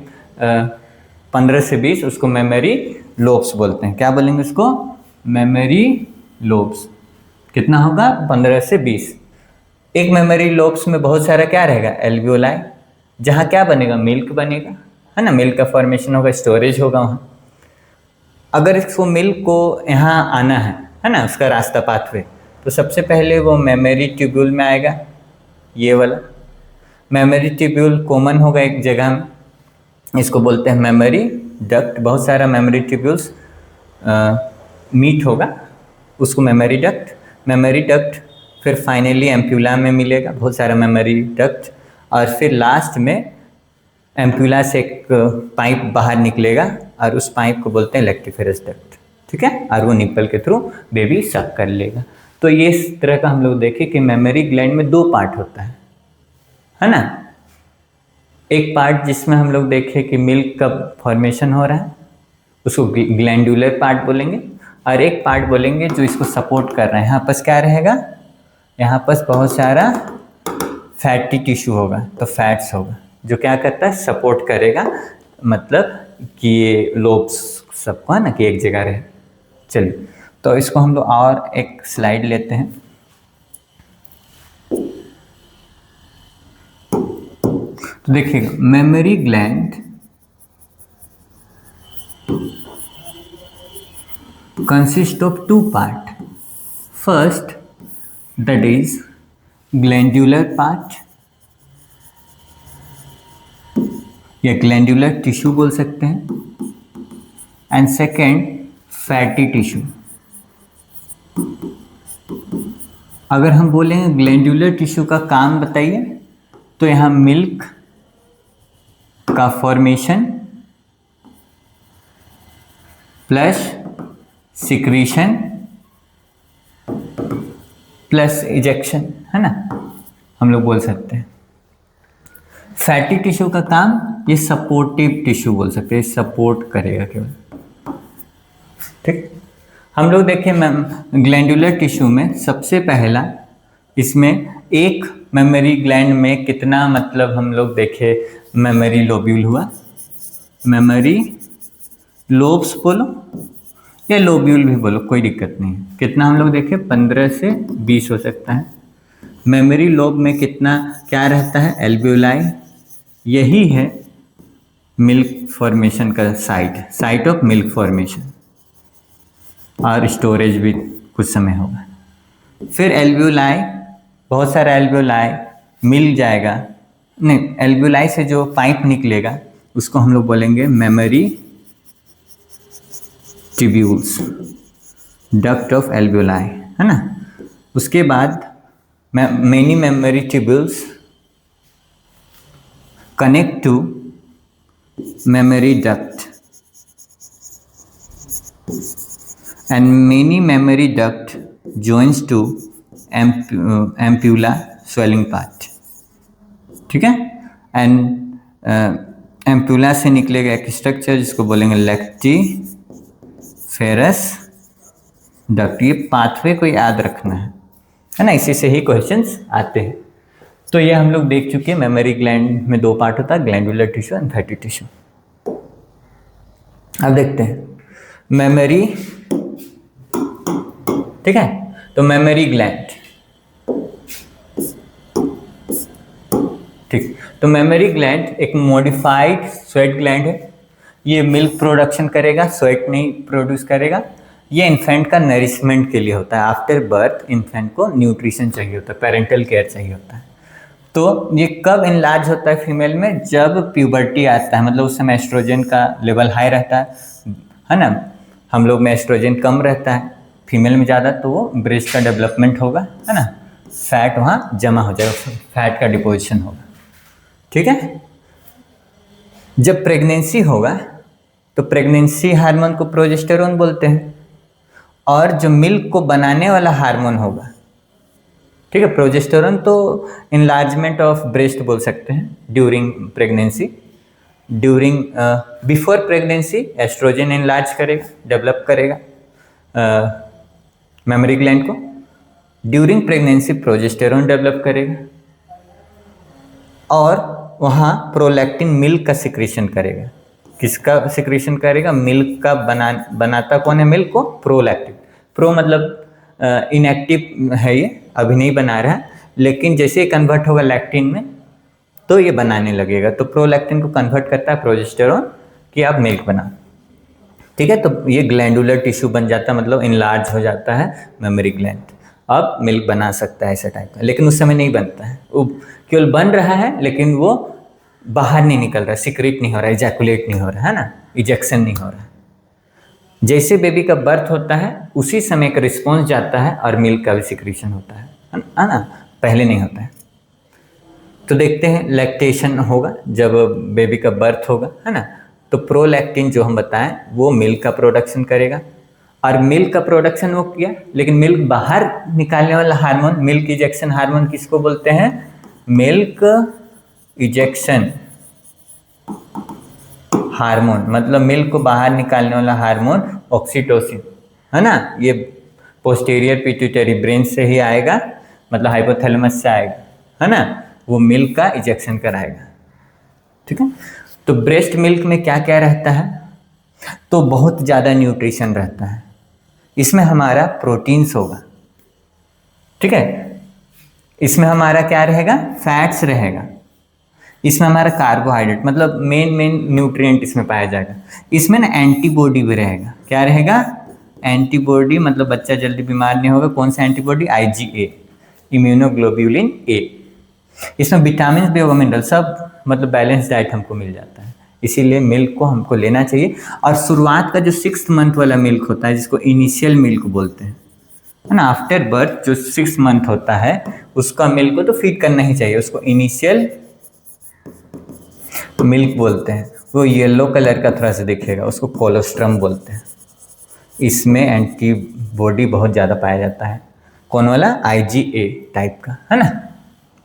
15 से 20, उसको मेमोरी लोब्स बोलते हैं। क्या बोलेंगे उसको? Memory lobes. कितना होगा? 15 से 20। एक मेमोरी लोब्स में बहुत सारा क्या रहेगा? एल्वियोलाई, जहाँ क्या बनेगा? मिल्क बनेगा, है ना, मिल्क का फॉर्मेशन होगा, स्टोरेज होगा वहाँ। अगर इसको मिल्क को यहाँ आना है ना, उसका रास्ता पाथवे, तो सबसे पहले वो मेमोरी ट्यूब्यूल में आएगा, ये वाला मेमोरी ट्यूब्यूल कॉमन होगा एक जगह में, इसको बोलते हैं मेमोरी डक्ट। बहुत सारा मेमोरी ट्यूब्यूल्स मीट होगा, उसको मेमोरी डक्ट, फिर फाइनली एम्प्यूला में मिलेगा बहुत सारा मेमोरी डक्ट, और फिर लास्ट में एम्प्यूला से एक पाइप बाहर निकलेगा और उस पाइप को बोलते हैं लैक्टिफेरस डक्ट, ठीक है, और वो निप्पल के थ्रू बेबी सक कर लेगा। तो ये इस तरह का हम लोग देखें कि मेमोरी ग्लैंड में दो पार्ट होता है ना। एक पार्ट जिसमें हम लोग देखें कि मिल्क का फॉर्मेशन हो रहा है, उसको ग्लैंडुलर पार्ट बोलेंगे, और एक पार्ट बोलेंगे जो इसको सपोर्ट कर रहे हैं। यहाँ पर क्या रहेगा? यहाँ पर बहुत सारा फैटी टिश्यू होगा, तो फैट्स होगा जो क्या करता है? सपोर्ट करेगा, मतलब कि ये लोब्स सबको, है ना, कि एक जगह रहे। चलिए, तो इसको हम लोग और एक स्लाइड लेते हैं। तो देखिएगा, mammary gland consist of two part. First, that is glandular part या ग्लैंडुलर टिश्यू बोल सकते हैं, एंड सेकेंड फैटी टिश्यू। अगर हम बोलें ग्लैंडुलर टिश्यू का काम बताइए, तो यहाँ मिल्क का formation plus secretion plus ejection, है ना, हम लोग बोल सकते हैं। फैटी टिश्यू का काम, ये सपोर्टिव टिश्यू बोल सकते हैं, सपोर्ट करेगा केवल, ठीक। हम लोग देखें ग्लैंडुलर टिश्यू में सबसे पहला, इसमें एक मेमोरी ग्लैंड में कितना, मतलब हम लोग देखे मेमोरी लोब्यूल हुआ, मेमोरी लोब्स बोलो या लोब्यूल भी बोलो, कोई दिक्कत नहीं है। कितना हम लोग देखे? 15 से 20 हो सकता है। मेमोरी लोब में कितना क्या रहता है? एल्वियोलाई। यही है मिल्क फॉर्मेशन का साइट ऑफ मिल्क फॉर्मेशन, और स्टोरेज भी कुछ समय होगा। फिर एल्वियोलाई, बहुत सारा एल्वियोलाई मिल जाएगा, नहीं, एल्वियोलाई से जो पाइप निकलेगा उसको हम लोग बोलेंगे mammary tubules, duct of alveoli, है ना। उसके बाद many mammary tubules connect to mammary duct and many memory duct joins to ampulla swelling part, ठीक है। एंड एम्प्यूला से निकलेगा एक स्ट्रक्चर जिसको बोलेंगे लैक्टिफेरस डक्ट। ये पाथवे को याद रखना है ना, इसी से ही क्वेश्चंस आते हैं। तो ये हम लोग देख चुके हैं, मेमोरी ग्लैंड में दो पार्ट होता है, glandular tissue and fatty tissue. अब देखते हैं मेमोरी, ठीक है। तो मेमोरी ग्लैंड, ठीक, तो मेमोरी ग्लैंड एक मॉडिफाइड स्वेट ग्लैंड है। ये मिल्क प्रोडक्शन करेगा, स्वेट नहीं प्रोड्यूस करेगा। ये इन्फेंट का नरिशमेंट के लिए होता है। आफ्टर बर्थ इन्फेंट को न्यूट्रिशन चाहिए होता है, पेरेंटल केयर चाहिए होता है। तो ये कब इनलार्ज होता है फीमेल में? जब प्यूबर्टी आता है, मतलब उस समय एस्ट्रोजन का लेवल हाई रहता है ना। हम लोग में एस्ट्रोजन कम रहता है, फीमेल में ज़्यादा, तो वो ब्रेस्ट का डेवलपमेंट होगा, है ना, फैट वहाँ जमा हो जाएगा, फैट का डिपोजिशन होगा, ठीक है। जब प्रेगनेंसी होगा तो प्रेगनेंसी हार्मोन को प्रोजेस्टेरोन बोलते हैं, और जो मिल्क को बनाने वाला हार्मोन होगा, ठीक है, प्रोजेस्टेरोन तो इनलार्जमेंट ऑफ ब्रेस्ट बोल सकते हैं during pregnancy. During before pregnancy estrogen enlarge करेगा, डेवलप करेगा मेमोरी ग्लैंड को। ड्यूरिंग प्रेगनेंसी प्रोजेस्टेरोन डेवलप करेगा, और वहाँ प्रोलैक्टिन मिल्क का सिक्रीशन करेगा। किसका सिक्रीशन करेगा? मिल्क का। बनाता कौन है मिल्क को? प्रोलैक्टिन। प्रो मतलब इनएक्टिव है, ये अभी नहीं बना रहा है, लेकिन जैसे ही कन्वर्ट होगा लैक्टिन में तो ये बनाने लगेगा। तो प्रोलैक्टिन को कन्वर्ट करता है प्रोजेस्टेरोन कि आप मिल्क बना। ठीक है, तो ये ग्लैंडुलर टिश्यू बन जाता है, मतलब इनलार्ज हो जाता है मेमोरी ग्लैंड। अब मिल्क बना सकता है ऐसा टाइप का, लेकिन उस समय नहीं बनता है, वो केवल बन रहा है लेकिन वो बाहर नहीं निकल रहा है, सिक्रेट नहीं हो रहा है, इजैकुलेट नहीं हो रहा है ना, इजेक्शन नहीं हो रहा है। जैसे बेबी का बर्थ होता है उसी समय का रिस्पॉन्स जाता है और मिल्क का भी सिक्रीशन होता है ना, पहले नहीं होता है। तो देखते हैं लैक्टेशन होगा जब बेबी का बर्थ होगा, है ना, तो प्रोलैक्टिन जो हम बताएं वो मिल्क का प्रोडक्शन करेगा, और मिल्क का प्रोडक्शन वो किया, लेकिन मिल्क बाहर निकालने वाला हार्मोन, मिल्क इजेक्शन हार्मोन किसको बोलते हैं? मिल्क इजेक्शन हार्मोन, मतलब मिल्क को बाहर निकालने वाला हार्मोन ऑक्सीटोसिन, है ना। ये पोस्टीरियर पिट्यूटरी ब्रेन से ही आएगा, मतलब हाइपोथैलेमस से आएगा, है ना। वो मिल्क का इजेक्शन कराएगा। ठीक है, तो ब्रेस्ट मिल्क में क्या क्या रहता है? तो बहुत ज़्यादा न्यूट्रिशन रहता है। इसमें हमारा प्रोटीन्स होगा, ठीक है, इसमें हमारा क्या रहेगा? फैट्स रहेगा, इसमें हमारा कार्बोहाइड्रेट, मतलब मेन न्यूट्रिएंट इसमें पाया जाएगा। इसमें ना एंटीबॉडी भी रहेगा। क्या रहेगा? एंटीबॉडी, मतलब बच्चा जल्दी बीमार नहीं होगा। कौन सा एंटीबॉडी? IgA, इम्यूनोग्लोब्यूलिन ए। इसमें विटामिन भी होगा, मिनरल, सब, मतलब बैलेंस डाइट हमको मिल जाता है। इसीलिए मिल्क को हमको लेना चाहिए। और शुरुआत का जो 6th मंथ वाला मिल्क होता है जिसको इनिशियल मिल्क बोलते हैं, है ना, आफ्टर बर्थ जो 6 मंथ होता है उसका मिल्क को तो फीड करना ही चाहिए, उसको इनिशियल मिल्क बोलते हैं। वो येलो कलर का थोड़ा सा दिखेगा, उसको कोलोस्ट्रम बोलते हैं। इसमें एंटीबॉडी बहुत ज़्यादा पाया जाता है। कौन वाला? IgA टाइप का, है ना,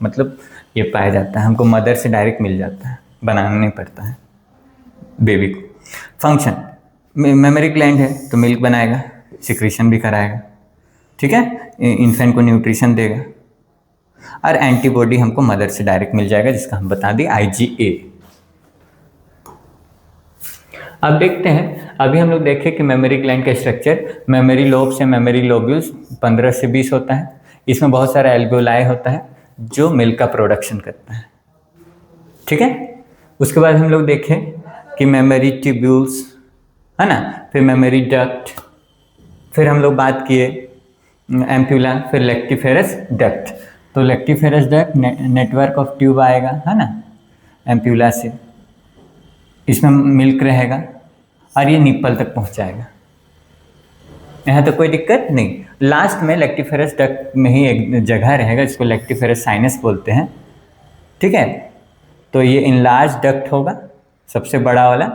मतलब ये पाया जाता है, हमको मदर से डायरेक्ट मिल जाता है, बनाना नहीं पड़ता है बेबी को। फंक्शन, मेमोरी ग्लैंड है तो मिल्क बनाएगा, सिक्रीशन भी कराएगा, ठीक है, इन्फेंट को न्यूट्रिशन देगा, और एंटीबॉडी हमको मदर से डायरेक्ट मिल जाएगा जिसका हम बता दें IgA। अब देखते हैं, अभी हम लोग देखें कि मेमोरी ग्लैंड का स्ट्रक्चर, मेमोरी लोब्स या मेमोरी लोब्यूल्स 15 से 20 होता है। इसमें बहुत सारा एल्वेओलाई होता है जो मिल्क का प्रोडक्शन करता है, ठीक है। उसके बाद हम लोग देखें कि मेमोरी ट्यूब्यूल्स, है ना, फिर मेमोरी डक्ट, फिर हम लोग बात किए एम्प्यूला, फिर लेक्टिफेरस डक्ट। तो lactiferous duct network of tube आएगा, है ना, एम्प्यूला से, इसमें मिल्क रहेगा और ये निप्पल तक पहुंचाएगा। यहाँ तो कोई दिक्कत नहीं। लास्ट में लेक्टिफेरस डक्ट में ही एक जगह रहेगा जिसको लेक्टिफेरस साइनस बोलते हैं, ठीक है। तो ये इनलार्ज डक्ट होगा, सबसे बड़ा वाला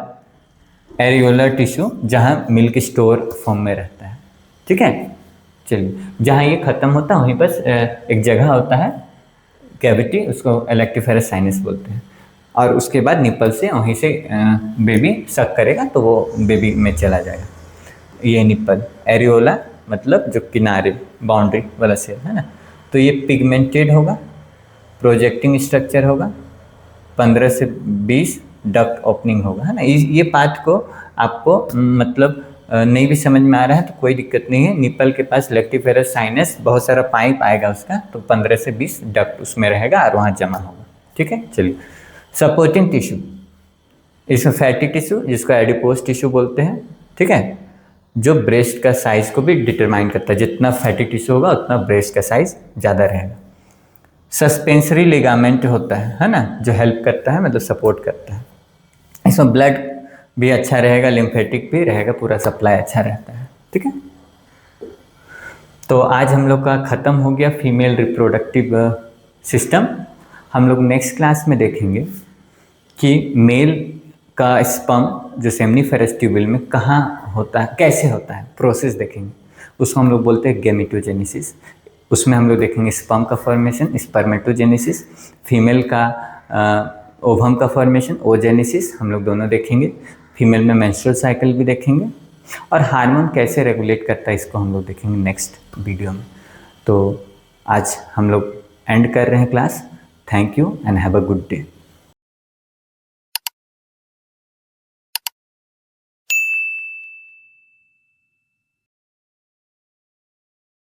एरियोलर टिश्यू जहाँ मिल्क स्टोर फॉर्म में रहता है, ठीक है। चलिए, जहाँ ये खत्म होता है वहीं बस एक जगह होता है कैविटी, उसको लेक्टिफेरस साइनस बोलते हैं। और उसके बाद निप्पल से वहीं से बेबी सक करेगा तो वो बेबी में चला जाएगा। ये निप्पल, एरियोला मतलब जो किनारे बाउंड्री वाला सेल, है ना। तो ये पिगमेंटेड होगा, प्रोजेक्टिंग स्ट्रक्चर होगा, 15 से 20 डक्ट ओपनिंग होगा, है ना। ये पार्ट को आपको मतलब नहीं भी समझ में आ रहा है तो कोई दिक्कत नहीं है। निप्पल के पास लेक्टिफेरस साइनस, बहुत सारा पाइप आएगा उसका, तो 15 से 20 डक्ट उसमें रहेगा और वहाँ जमा होगा, ठीक है। चलिए, सपोर्टिंग टिश्यू, इसमें फैटी टिश्यू जिसको एडिपोज टिश्यू बोलते हैं, ठीक है, जो ब्रेस्ट का साइज को भी डिटरमाइन करता है। जितना फैटी टिश्यू होगा उतना ब्रेस्ट का साइज ज़्यादा रहेगा। सस्पेंसरी लिगामेंट होता है ना, जो हेल्प करता है, मतलब सपोर्ट करता है। इसमें ब्लड भी अच्छा रहेगा, लिम्फेटिक भी रहेगा, पूरा सप्लाई अच्छा रहता है, ठीक है। तो आज हम लोग का ख़त्म हो गया फीमेल रिप्रोडक्टिव सिस्टम। हम लोग नेक्स्ट क्लास में देखेंगे कि मेल का स्पर्म जो सेमनीफेरस ट्यूबुल में कहाँ होता है, कैसे होता है, प्रोसेस देखेंगे। उसको हम लोग बोलते हैं गेमेटोजेनेसिस। उसमें हम लोग देखेंगे स्पर्म का फॉर्मेशन, स्पर्मेटोजेनेसिस, फीमेल का ओवम का फॉर्मेशन, ओजेनेसिस, हम लोग दोनों देखेंगे। फीमेल में मेंस्ट्रुअल साइकिल भी देखेंगे, और हार्मोन कैसे रेगुलेट करता है इसको हम लोग देखेंगे नेक्स्ट वीडियो में। तो आज हम लोग एंड कर रहे हैं class. Thank you and have a good day.